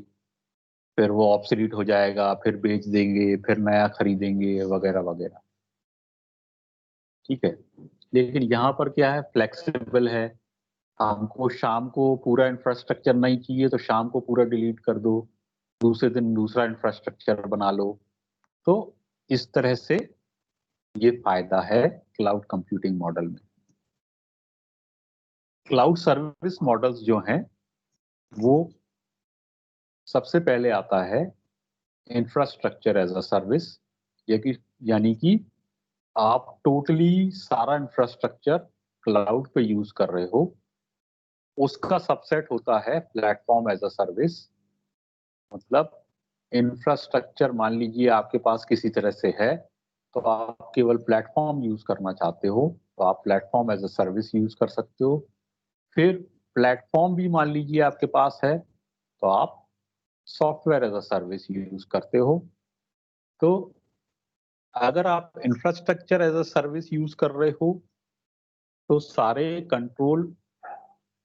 फिर वो ऑब्सोलीट हो जाएगा, फिर बेच देंगे, फिर नया खरीदेंगे वगैरह वगैरह। ठीक है, लेकिन यहाँ पर क्या है, फ्लेक्सिबल है। हमको शाम को पूरा इंफ्रास्ट्रक्चर नहीं चाहिए तो शाम को पूरा डिलीट कर दो, दूसरे दिन दूसरा इंफ्रास्ट्रक्चर बना लो। तो इस तरह से ये फायदा है क्लाउड कंप्यूटिंग मॉडल में। क्लाउड सर्विस मॉडल्स जो हैं वो सबसे पहले आता है इंफ्रास्ट्रक्चर एज अ सर्विस, यानी कि आप टोटली सारा इंफ्रास्ट्रक्चर क्लाउड पे यूज कर रहे हो। उसका सबसेट होता है प्लेटफॉर्म एज अ सर्विस। मतलब इंफ्रास्ट्रक्चर मान लीजिए आपके पास किसी तरह से है, तो आप केवल प्लेटफॉर्म यूज करना चाहते हो तो आप platform as a service use कर सकते हो। फिर प्लेटफॉर्म भी मान लीजिए आपके पास है तो आप software as a service use करते हो। तो अगर आप infrastructure as a service use कर रहे हो तो सारे कंट्रोल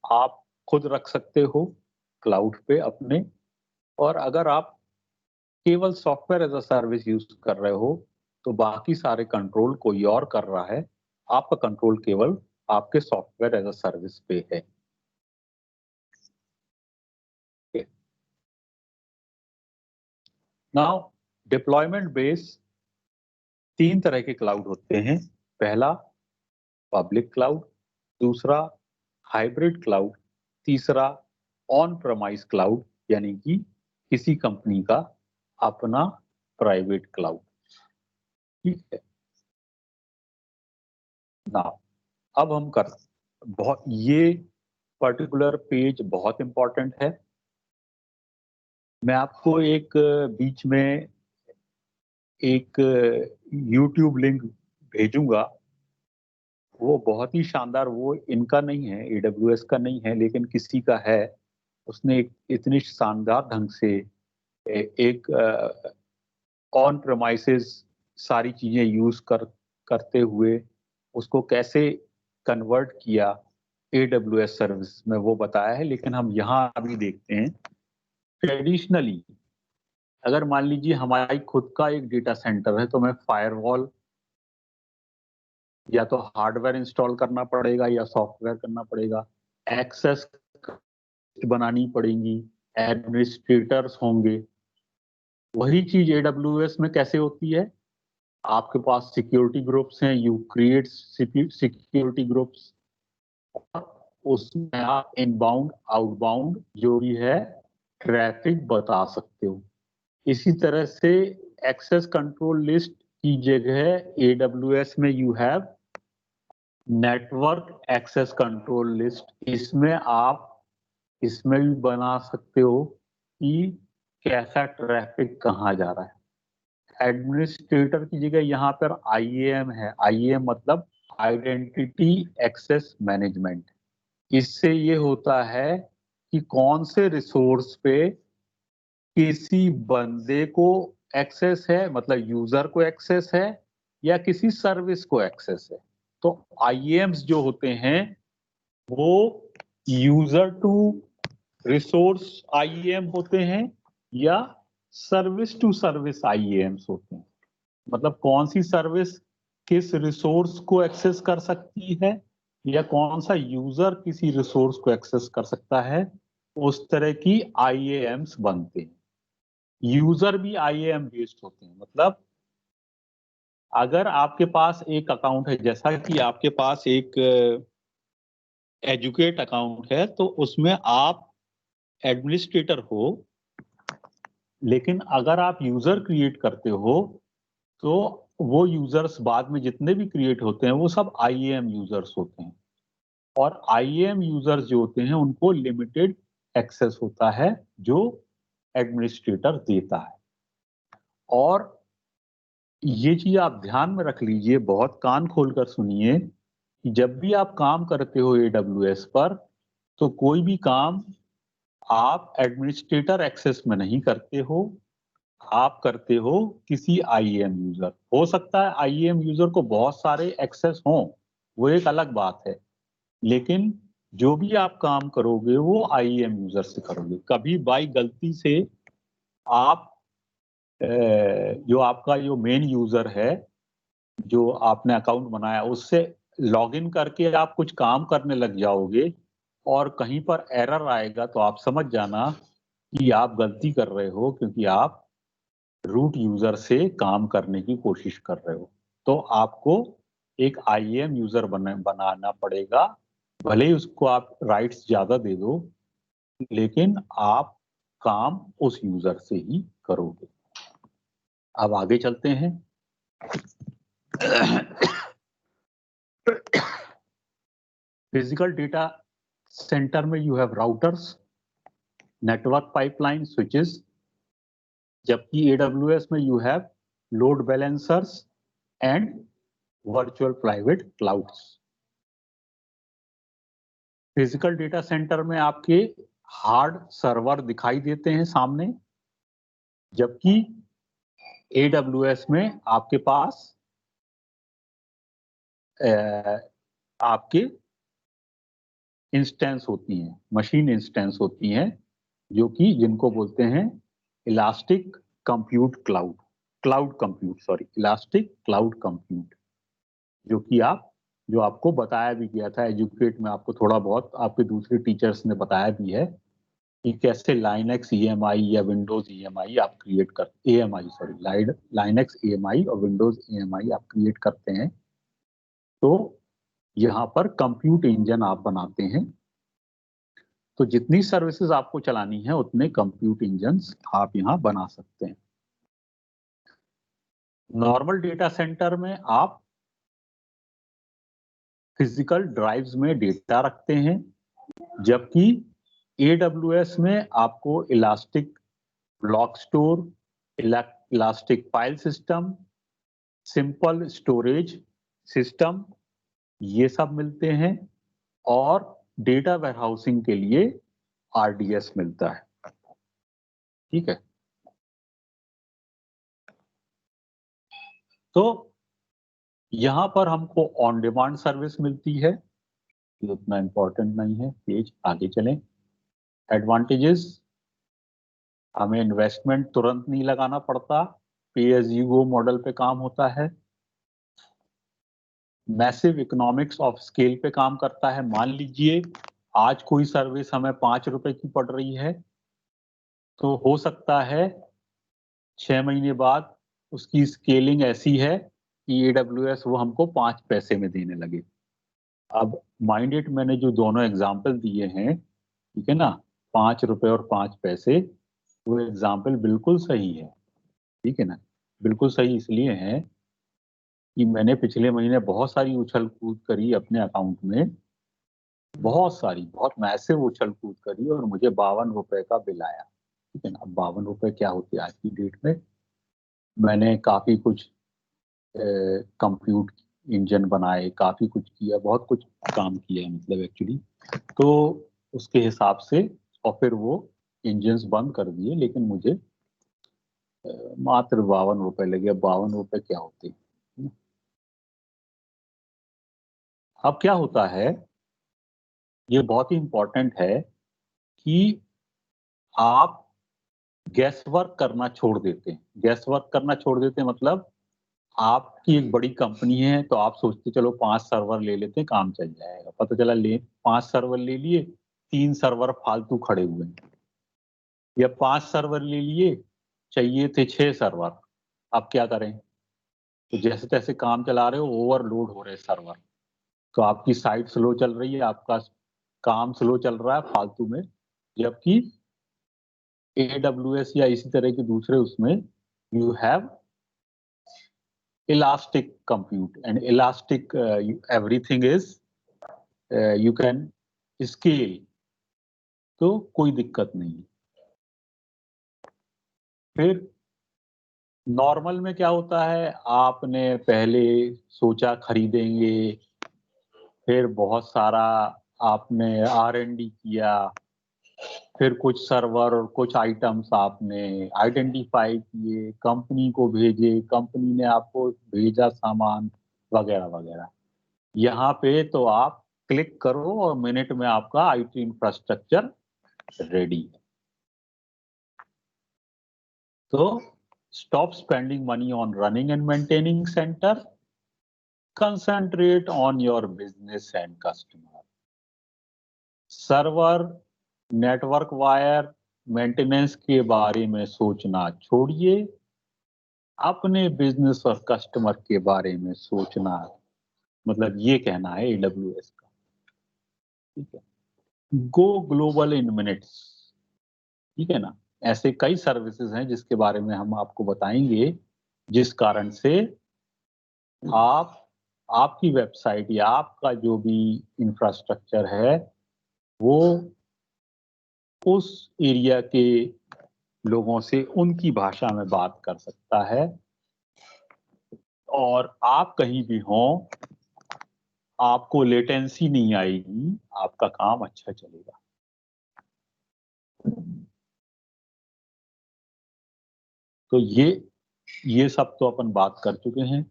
आप खुद रख सकते हो क्लाउड पे अपने। और अगर आप केवल software as a service use कर रहे हो तो बाकी सारे कंट्रोल कोई और कर रहा है, आपका कंट्रोल केवल आपके सॉफ्टवेयर एज अ सर्विस पे है। नाउ डिप्लॉयमेंट बेस 3 तरह के क्लाउड होते हैं। पहला पब्लिक क्लाउड, दूसरा हाइब्रिड क्लाउड, तीसरा ऑन प्रमाइस क्लाउड यानी कि किसी कंपनी का अपना प्राइवेट क्लाउड। ठीक है, ना अब हम कर बहुत ये पर्टिकुलर पेज बहुत इंपॉर्टेंट है। मैं आपको एक बीच में एक YouTube लिंक भेजूंगा, वो बहुत ही शानदार, वो इनका नहीं है, AWS का नहीं है, लेकिन किसी का है। उसने इतनी शानदार ढंग से एक ऑन प्रेमाइसेस सारी चीजें यूज करते हुए उसको कैसे कन्वर्ट किया AWS सर्विस में, वो बताया है। लेकिन हम यहाँ अभी देखते हैं ट्रेडिशनली, अगर मान लीजिए हमारी खुद का एक डेटा सेंटर है तो मैं फायरवॉल या तो हार्डवेयर इंस्टॉल करना पड़ेगा या सॉफ्टवेयर करना पड़ेगा, एक्सेस बनानी पड़ेगी, एडमिनिस्ट्रेटर्स होंगे। वही चीज AWS में कैसे होती है, आपके पास सिक्योरिटी ग्रुप्स हैं, यू क्रिएट सिक्योरिटी ग्रुप्स, उसमें आप इनबाउंड आउटबाउंड जो भी है ट्रैफिक बता सकते हो। इसी तरह से एक्सेस कंट्रोल लिस्ट की जगह AWS में you have network access control list. इसमें आप इसमें भी बना सकते हो कि कैसा ट्रैफिक कहाँ जा रहा है। एडमिनिस्ट्रेटर की जगह यहाँ पर IAM है। IAM मतलब आइडेंटिटी एक्सेस मैनेजमेंट। इससे ये होता है कि कौन से रिसोर्स पे किसी बंदे को एक्सेस है, मतलब यूजर को एक्सेस है, या किसी सर्विस को एक्सेस है। तो IAMs जो होते हैं वो यूजर टू रिसोर्स IAM होते हैं या सर्विस टू सर्विस IAMs होते हैं। मतलब कौन सी सर्विस किस रिसोर्स को एक्सेस कर सकती है या कौन सा यूजर किसी रिसोर्स को एक्सेस कर सकता है, उस तरह की IAMs बनते हैं। यूजर भी IAM बेस्ड होते हैं। मतलब अगर आपके पास एक अकाउंट है, जैसा कि आपके पास एक एजुकेट अकाउंट है, तो उसमें आप एडमिनिस्ट्रेटर हो, लेकिन अगर आप यूजर क्रिएट करते हो तो वो यूजर्स बाद में जितने भी क्रिएट होते हैं वो सब IAM यूजर्स होते हैं। और IAM यूजर्स जो होते हैं उनको लिमिटेड एक्सेस होता है जो एडमिनिस्ट्रेटर देता है। और ये चीज आप ध्यान में रख लीजिए, बहुत कान खोलकर सुनिए कि जब भी आप काम करते हो AWS पर, तो कोई भी काम आप एडमिनिस्ट्रेटर एक्सेस में नहीं करते हो, आप करते हो किसी IAM यूजर। हो सकता है IAM यूजर को बहुत सारे एक्सेस हों, वो एक अलग बात है, लेकिन जो भी आप काम करोगे वो IAM यूजर से करोगे। कभी बाई गलती से आप जो आपका जो मेन यूजर है, जो आपने अकाउंट बनाया, उससे लॉगिन करके आप कुछ काम करने लग जाओगे और कहीं पर एरर आएगा, तो आप समझ जाना कि आप गलती कर रहे हो, क्योंकि आप रूट यूजर से काम करने की कोशिश कर रहे हो। तो आपको एक IAM यूजर बनाना पड़ेगा। भले ही उसको आप राइट्स ज्यादा दे दो, लेकिन आप काम उस यूजर से ही करोगे। अब आगे चलते हैं। फिजिकल डेटा सेंटर में you have routers, network pipeline, switches, जबकि AWS में you have load balancers and virtual private clouds. Physical data centre में आपके हार्ड सर्वर दिखाई देते हैं सामने, जबकि AWS में आपके पास आपके इंस्टेंस होती हैं, मशीन इंस्टेंस होती हैं, जो कि जिनको बोलते हैं elastic compute cloud, elastic cloud compute, जो कि जो आपको बताया भी गया था एजुकेट में, आपको थोड़ा बहुत आपके दूसरे टीचर्स ने बताया भी है कि कैसे लाइनक्स EMI या विंडोज EMI आप क्रिएट कर लाइनक्स EMI और विंडोज EMI आप क्रिएट करते हैं। तो यहाँ पर कंप्यूट इंजन आप बनाते हैं। तो जितनी सर्विसेज आपको चलानी है उतने कंप्यूट इंजन्स आप यहाँ बना सकते हैं। नॉर्मल डेटा सेंटर में आप फिजिकल ड्राइव्स में डेटा रखते हैं, जबकि AWS में आपको elastic block store, elastic file system, simple storage system, ये सब मिलते हैं, और डेटा वेयरहाउसिंग के लिए RDS मिलता है। ठीक है, तो यहां पर हमको ऑन डिमांड सर्विस मिलती है, ये उतना इंपॉर्टेंट नहीं है, पेज आगे चलें। एडवांटेजेस, हमें इन्वेस्टमेंट तुरंत नहीं लगाना पड़ता, पे एज यू गो मॉडल पे काम होता है। मैसिव इकोनॉमिक्स ऑफ स्केल पे काम करता है। मान लीजिए आज कोई सर्विस हमें 5 रुपए की पड़ रही है, तो हो सकता है 6 महीने बाद उसकी स्केलिंग ऐसी है कि AWS वो हमको 5 पैसे में देने लगे। अब माइंड इट, मैंने जो दोनों एग्जाम्पल दिए हैं, ठीक है ना, 5 रुपए और 5 पैसे, वो एग्जाम्पल बिल्कुल सही है, ठीक है ना। बिल्कुल सही इसलिए है कि मैंने पिछले महीने बहुत सारी उछल कूद करी अपने अकाउंट में, बहुत मैसिव उछल कूद करी, और मुझे 52 रुपए का बिल आया। ठीक है ना। 52 रुपए क्या होते हैं आज की डेट में। मैंने काफी कुछ कंप्यूट इंजन बनाए, काफी कुछ किया, बहुत कुछ काम किया है मतलब एक्चुअली। तो उसके हिसाब से और फिर वो इंजन्स बंद कर दिए, लेकिन मुझे मात्र 52 रुपए लगे। 52 रुपए क्या होते हैं। अब क्या होता है, ये बहुत ही इंपॉर्टेंट है कि आप गैस वर्क करना छोड़ देते हैं। गैस वर्क करना छोड़ देते हैं मतलब आपकी एक बड़ी कंपनी है तो आप सोचते चलो 5 सर्वर ले लेते हैं, काम चल जाएगा। पता चला 5 सर्वर ले लिए, 3 सर्वर फालतू खड़े हुए हैं, या 5 सर्वर ले लिए, चाहिए थे 6 सर्वर। अब क्या करें, तो जैसे तैसे काम चला रहे हो, ओवरलोड हो रहे सर्वर, तो आपकी साइट स्लो चल रही है, आपका काम स्लो चल रहा है फालतू में। जबकि AWS या इसी तरह के दूसरे उसमें you have elastic compute and elastic everything is you can scale, तो कोई दिक्कत नहीं। फिर नॉर्मल में क्या होता है, आपने पहले सोचा खरीदेंगे, फिर बहुत सारा आपने R&D किया, फिर कुछ सर्वर और कुछ आइटम्स आपने आइडेंटिफाई किए, कंपनी को भेजे, कंपनी ने आपको भेजा सामान वगैरह वगैरह। यहाँ पे तो आप क्लिक करो और मिनट में आपका IT इंफ्रास्ट्रक्चर रेडी है। तो stop spending money on running and maintaining centre, concentrate on your business and customer. Server, network wire, maintenance के बारे में सोचना छोड़िए, अपने बिजनेस और कस्टमर के बारे में सोचना, मतलब ये कहना है AWS का। ठीक है, गो ग्लोबल इन मिनट्स। ठीक है ना। ऐसे कई सर्विसेज हैं जिसके बारे में हम आपको बताएंगे, जिस कारण से आप आपकी वेबसाइट या आपका जो भी इंफ्रास्ट्रक्चर है वो उस एरिया के लोगों से उनकी भाषा में बात कर सकता है, और आप कहीं भी हों आपको लेटेंसी नहीं आएगी, आपका काम अच्छा चलेगा। तो ये सब तो अपन बात कर चुके हैं।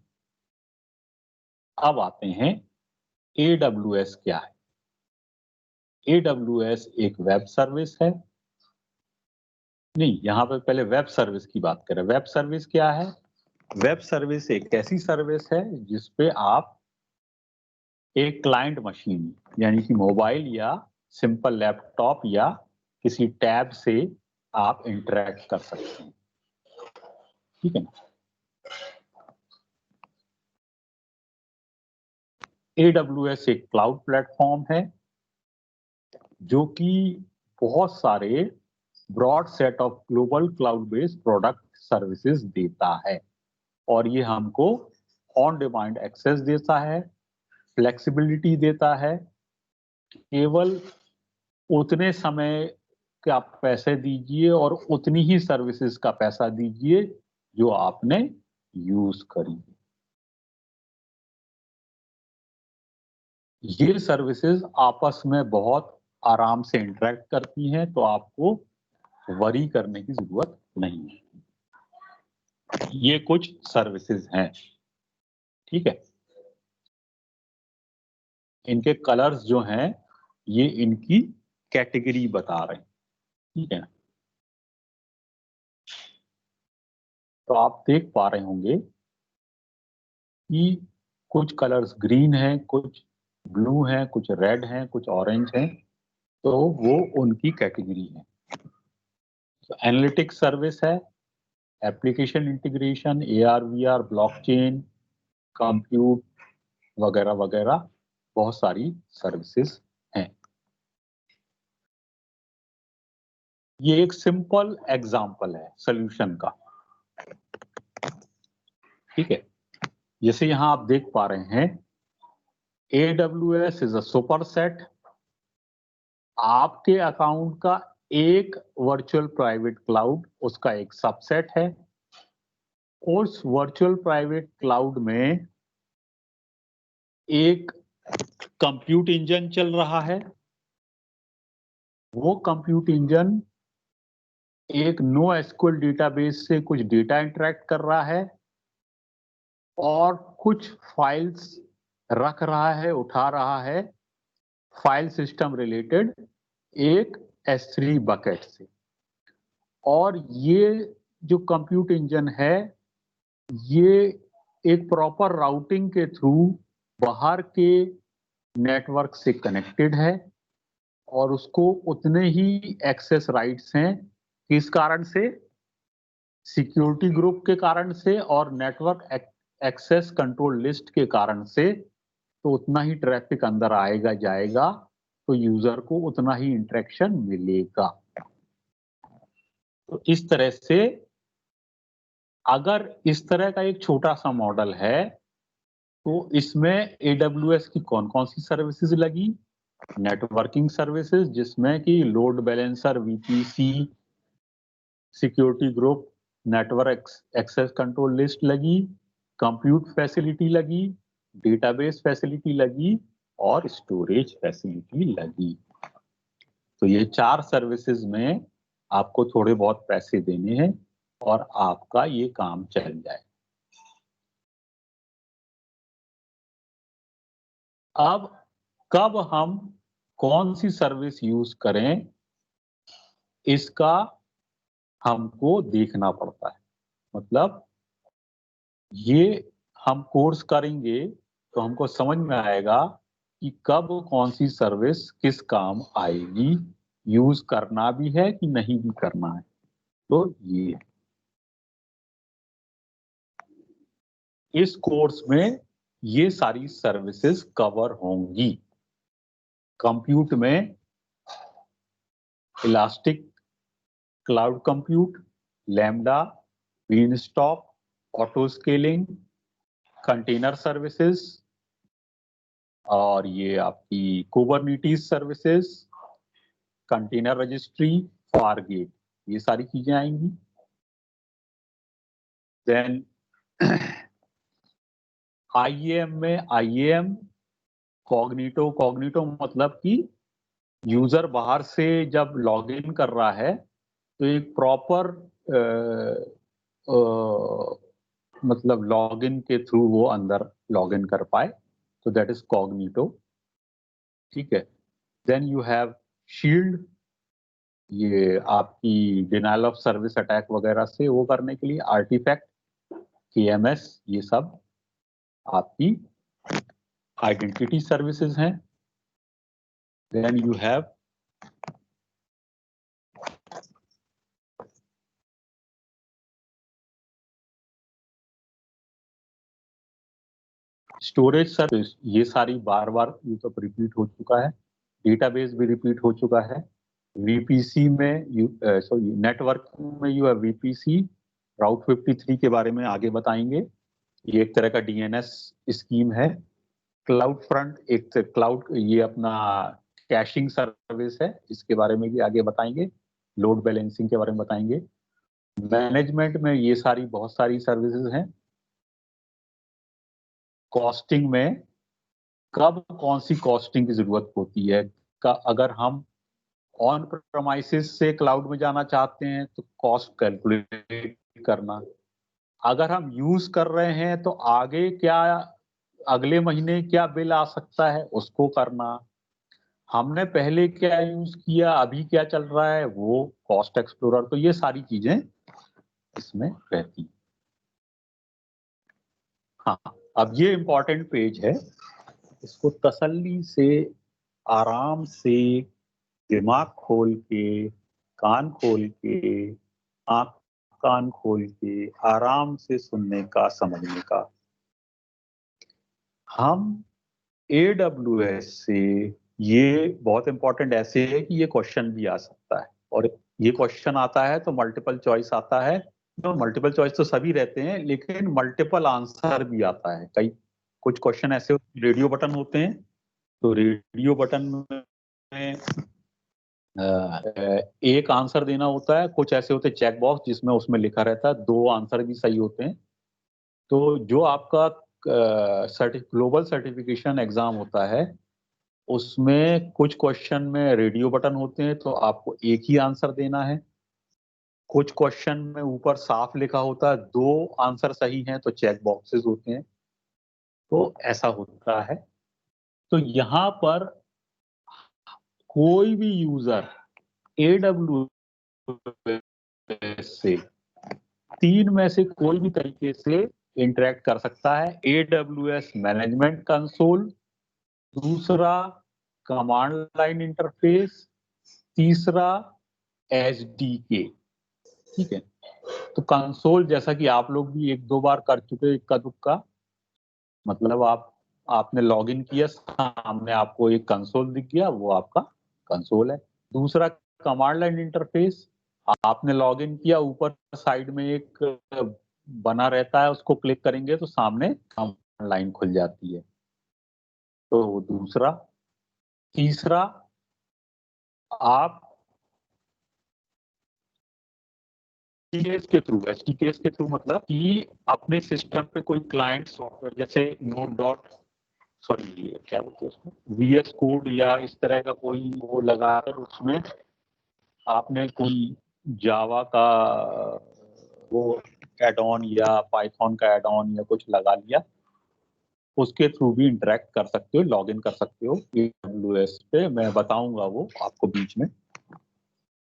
अब आते हैं AWS क्या है। AWS एक वेब सर्विस है। नहीं, यहाँ पे पहले वेब सर्विस की बात करें। वेब सर्विस क्या है? वेब सर्विस एक ऐसी सर्विस है जिसपे आप एक क्लाइंट मशीन यानी कि मोबाइल या सिंपल लैपटॉप या किसी टैब से आप इंटरेक्ट कर सकते हैं। ठीक है ना। AWS एक क्लाउड प्लेटफॉर्म है जो कि बहुत सारे broad set of global cloud based product services देता है, और ये हमको ऑन डिमांड एक्सेस देता है, फ्लेक्सिबिलिटी देता है। केवल उतने समय के आप पैसे दीजिए और उतनी ही सर्विसेज का पैसा दीजिए जो आपने यूज करी। ये सर्विसेज आपस में बहुत आराम से इंटरेक्ट करती हैं, तो आपको वरी करने की जरूरत नहीं है। ये कुछ सर्विसेज हैं। ठीक है, इनके कलर्स जो हैं ये इनकी कैटेगरी बता रहे हैं। ठीक है, तो आप देख पा रहे होंगे कि कुछ कलर्स ग्रीन हैं, कुछ ब्लू हैं, कुछ रेड हैं, कुछ ऑरेंज हैं, तो वो उनकी कैटेगरी है। तो एनालिटिक्स सर्विस है, application integration, AR/VR, blockchain, compute वगैरह वगैरह बहुत सारी सर्विसेज हैं। ये एक सिंपल एग्जांपल है सॉल्यूशन का। ठीक है, जैसे यहां आप देख पा रहे हैं AWS इज अ सुपरसेट। आपके अकाउंट का एक वर्चुअल प्राइवेट क्लाउड उसका एक सबसेट है। उस वर्चुअल प्राइवेट क्लाउड में एक कंप्यूट इंजन चल रहा है। वो कंप्यूट इंजन एक नो एसक्यूएल डेटाबेस से कुछ डेटा इंटरेक्ट कर रहा है और कुछ फाइल्स रख रहा है, उठा रहा है फाइल सिस्टम रिलेटेड एक S3 बकेट से। और ये जो कंप्यूट इंजन है ये एक प्रॉपर राउटिंग के थ्रू बाहर के नेटवर्क से कनेक्टेड है और उसको उतने ही एक्सेस राइट्स हैं। किस कारण से? सिक्योरिटी ग्रुप के कारण से और नेटवर्क एक्सेस कंट्रोल लिस्ट के कारण से। तो उतना ही ट्रैफिक अंदर आएगा जाएगा तो यूजर को उतना ही इंटरेक्शन मिलेगा। तो इस तरह से अगर इस तरह का एक छोटा सा मॉडल है तो इसमें AWS की कौन कौन सी सर्विसेज लगी? नेटवर्किंग सर्विसेज जिसमें कि load balancer, VPC, security group, network access control list लगी, कंप्यूट फैसिलिटी लगी, डेटाबेस फैसिलिटी लगी और स्टोरेज फैसिलिटी लगी। तो ये 4 सर्विसेज में आपको थोड़े बहुत पैसे देने हैं और आपका ये काम चल जाए। अब कब हम कौन सी सर्विस यूज करें इसका हमको देखना पड़ता है। मतलब ये हम कोर्स करेंगे तो हमको समझ में आएगा कि कब कौन सी सर्विस किस काम आएगी, यूज करना भी है कि नहीं भी करना है। तो ये इस कोर्स में ये सारी सर्विसेज कवर होंगी। कंप्यूट में elastic cloud compute, lambda, beanstalk, auto scaling, container services और ये आपकी Kubernetes services, container registry, forget, ये सारी चीजें आएंगी। देन IAM में IAM, कॉग्निटो मतलब कि यूजर बाहर से जब लॉगिन कर रहा है तो एक प्रॉपर मतलब लॉगिन के थ्रू वो अंदर लॉगिन कर पाए, तो दैट इज कॉग्निटो। ठीक है। देन यू हैव शील्ड, ये आपकी डिनाइल ऑफ सर्विस अटैक वगैरह से वो करने के लिए, आर्टिफैक्ट, KMS, ये सब आपकी आइडेंटिटी सर्विसेज हैं। Then you have storage service, ये सारी बार बार ये तो रिपीट हो चुका है। डेटाबेस भी रिपीट हो चुका है। VPC में नेटवर्किंग में यू है VPC, राउट 53 के बारे में आगे बताएंगे। ये एक तरह का DNS स्कीम है। क्लाउड फ्रंट एक क्लाउड, ये अपना कैशिंग सर्विस है, इसके बारे में भी आगे बताएंगे। लोड बैलेंसिंग के बारे में बताएंगे। मैनेजमेंट में ये सारी बहुत सारी सर्विसेज हैं। कॉस्टिंग में कब कौन सी कॉस्टिंग की जरूरत होती है, अगर हम ऑन प्रेमाइसिस से क्लाउड में जाना चाहते हैं तो कॉस्ट कैलकुलेट करना, अगर हम यूज कर रहे हैं तो आगे क्या, अगले महीने क्या बिल आ सकता है उसको करना, हमने पहले क्या यूज किया अभी क्या चल रहा है वो कॉस्ट एक्सप्लोरर। तो ये सारी चीजें इसमें रहती। हाँ, अब ये इंपॉर्टेंट पेज है, इसको तसल्ली से, आराम से, दिमाग खोल के, कान खोल के, आंख कान खोल के आराम से सुनने का, समझने का। हम AWS से, ये बहुत इंपॉर्टेंट ऐसे है कि ये क्वेश्चन भी आ सकता है, और ये क्वेश्चन आता है तो मल्टीपल चॉइस आता है। तो मल्टीपल चॉइस तो सभी रहते हैं लेकिन मल्टीपल आंसर भी आता है। कई कुछ क्वेश्चन ऐसे रेडियो बटन होते हैं, तो रेडियो बटन में एक आंसर देना होता है, कुछ ऐसे होते हैं चेक बॉक्स जिसमें उसमें लिखा रहता है 2 आंसर भी सही होते हैं। तो जो आपका ग्लोबल सर्टिफिकेशन एग्जाम होता है उसमें कुछ क्वेश्चन में रेडियो बटन होते हैं, तो आपको एक ही आंसर देना है। कुछ क्वेश्चन में ऊपर साफ लिखा होता है 2 आंसर सही हैं, तो चेक बॉक्सेस होते हैं। तो ऐसा होता है। तो यहाँ पर कोई भी यूजर AWS से 3 में से कोई भी तरीके से इंटरेक्ट कर सकता है। AWS मैनेजमेंट कंसोल, दूसरा कमांड लाइन इंटरफेस, तीसरा SDK। ठीक है, तो कंसोल जैसा कि आप लोग भी 1-2 बार कर चुके इक्का दुक्का, मतलब आपने लॉगिन किया, सामने आपको एक कंसोल दिख गया, वो आपका कंसोल है। दूसरा कमांड लाइन इंटरफेस, आपने लॉगिन किया, ऊपर साइड में एक बना रहता है, उसको क्लिक करेंगे तो सामने कमांड लाइन खुल जाती है। तो दूसरा, तीसरा आप एचटीकेएस के थ्रू, एचटीकेएस के थ्रू मतलब कि अपने सिस्टम पे कोई क्लाइंट सॉफ्टवेयर जैसे क्या बोलते हैं उसमें, VS कोड या इस तरह का कोई वो लगाकर उसमें आपने कोई जावा का वो एड ऑन या पाइथन का एड ऑन या कुछ लगा लिया, उसके थ्रू भी इंटरेक्ट कर सकते हो, लॉगिन कर सकते हो AWS पे। मैं बताऊंगा वो आपको बीच में।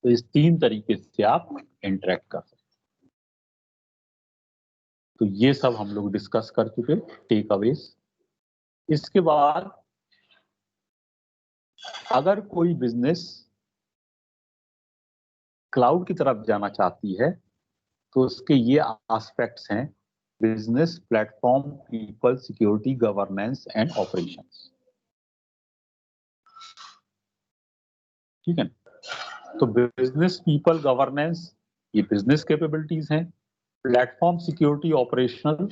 तो इस 3 तरीके से आप इंटरेक्ट कर सकते हो। तो ये सब हम लोग डिस्कस कर चुके टेक अवेज। इसके बाद अगर कोई बिजनेस क्लाउड की तरफ जाना चाहती है तो उसके ये एस्पेक्ट्स हैं: business, platform, people, security, governance and operations. ठीक है, तो बिजनेस, पीपल, गवर्नेंस ये बिजनेस कैपेबिलिटीज हैं। Platform, security, operational,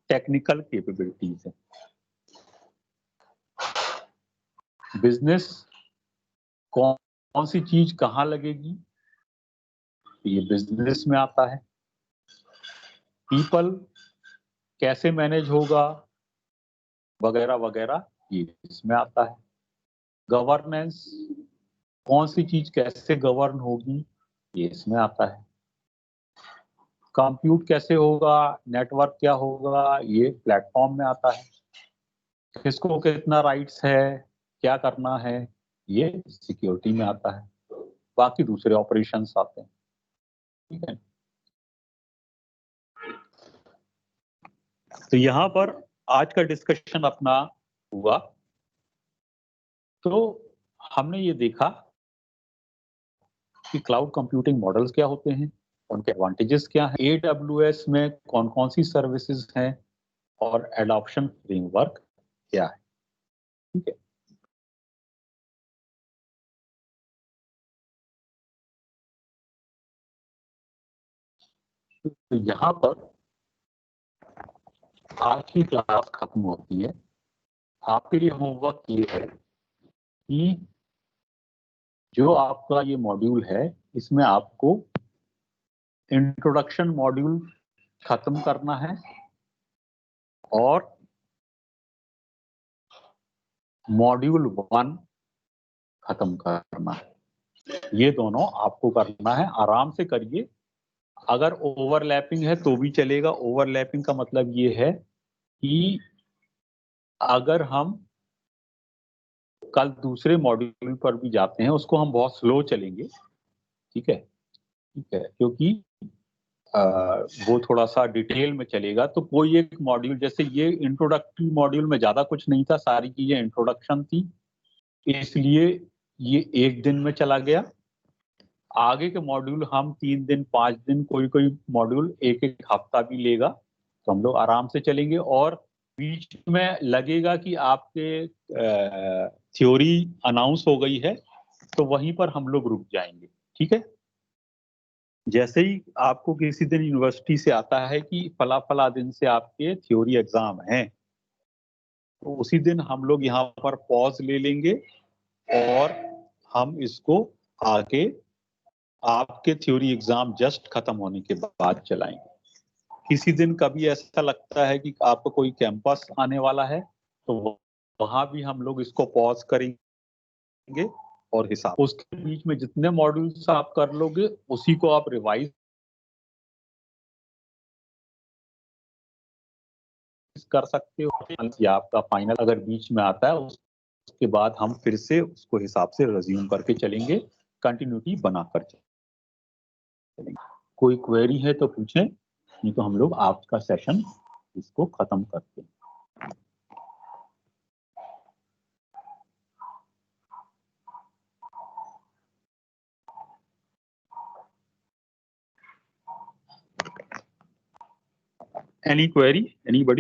technical capabilities हैं। बिजनेस, कौन सी चीज कहाँ लगेगी, ये बिजनेस में आता है। पीपल, कैसे मैनेज होगा वगैरह वगैरह, ये इसमें आता है। गवर्नेंस, कौन सी चीज कैसे गवर्न होगी, ये इसमें आता है। कंप्यूट कैसे होगा, नेटवर्क क्या होगा, ये प्लेटफॉर्म में आता है। किसको कितना राइट्स है, क्या करना है, ये सिक्योरिटी में आता है। बाकी दूसरे ऑपरेशंस आते हैं। ठीक है, तो यहाँ पर आज का डिस्कशन अपना हुआ। तो हमने ये देखा कि क्लाउड कंप्यूटिंग मॉडल्स क्या होते हैं, उनके एडवांटेजेस क्या हैं, AWS में कौन कौन सी सर्विसेज हैं और एडॉप्शन फ्रेमवर्क क्या है। ठीक है, तो यहाँ पर आज की क्लास खत्म होती है। आपके लिए होमवर्क ये है कि जो आपका ये मॉड्यूल है इसमें आपको इंट्रोडक्शन मॉड्यूल खत्म करना है और मॉड्यूल 1 खत्म करना है। ये दोनों आपको करना है, आराम से करिए। अगर ओवरलैपिंग है तो भी चलेगा। ओवरलैपिंग का मतलब ये है कि अगर हम कल दूसरे मॉड्यूल पर भी जाते हैं उसको हम बहुत स्लो चलेंगे। ठीक है, ठीक है, क्योंकि वो थोड़ा सा डिटेल में चलेगा। तो कोई एक मॉड्यूल, जैसे ये इंट्रोडक्टरी मॉड्यूल में ज्यादा कुछ नहीं था, सारी चीजें इंट्रोडक्शन थी, इसलिए ये 1 दिन में चला गया। आगे के मॉड्यूल हम 3 दिन 5 दिन, कोई कोई मॉड्यूल 1-1 हफ्ता भी लेगा, तो हम लोग आराम से चलेंगे। और बीच में लगेगा कि आपके थ्योरी अनाउंस हो गई है तो वहीं पर हम लोग रुक जाएंगे। ठीक है, जैसे ही आपको किसी दिन यूनिवर्सिटी से आता है कि फला फला दिन से आपके थ्योरी एग्जाम हैं, तो उसी दिन हम लोग यहाँ पर पॉज ले लेंगे और हम इसको आगे आपके थ्योरी एग्जाम जस्ट खत्म होने के बाद चलाएंगे। किसी दिन कभी ऐसा लगता है कि आपको कोई कैंपस आने वाला है तो वहां भी हम लोग इसको पॉज करेंगे और हिसाब, उसके बीच में जितने मॉड्यूल्स आप कर लोगे उसी को आप रिवाइज कर सकते हो, या आपका फाइनल अगर बीच में आता है उसके बाद हम फिर से उसको हिसाब से रिज्यूम करके चलेंगे, कंटिन्यूटी बनाकर चलेंगे। कोई क्वेरी है तो पूछें, नहीं तो हम लोग आज का सेशन इसको खत्म करते हैं। Any query? Anybody?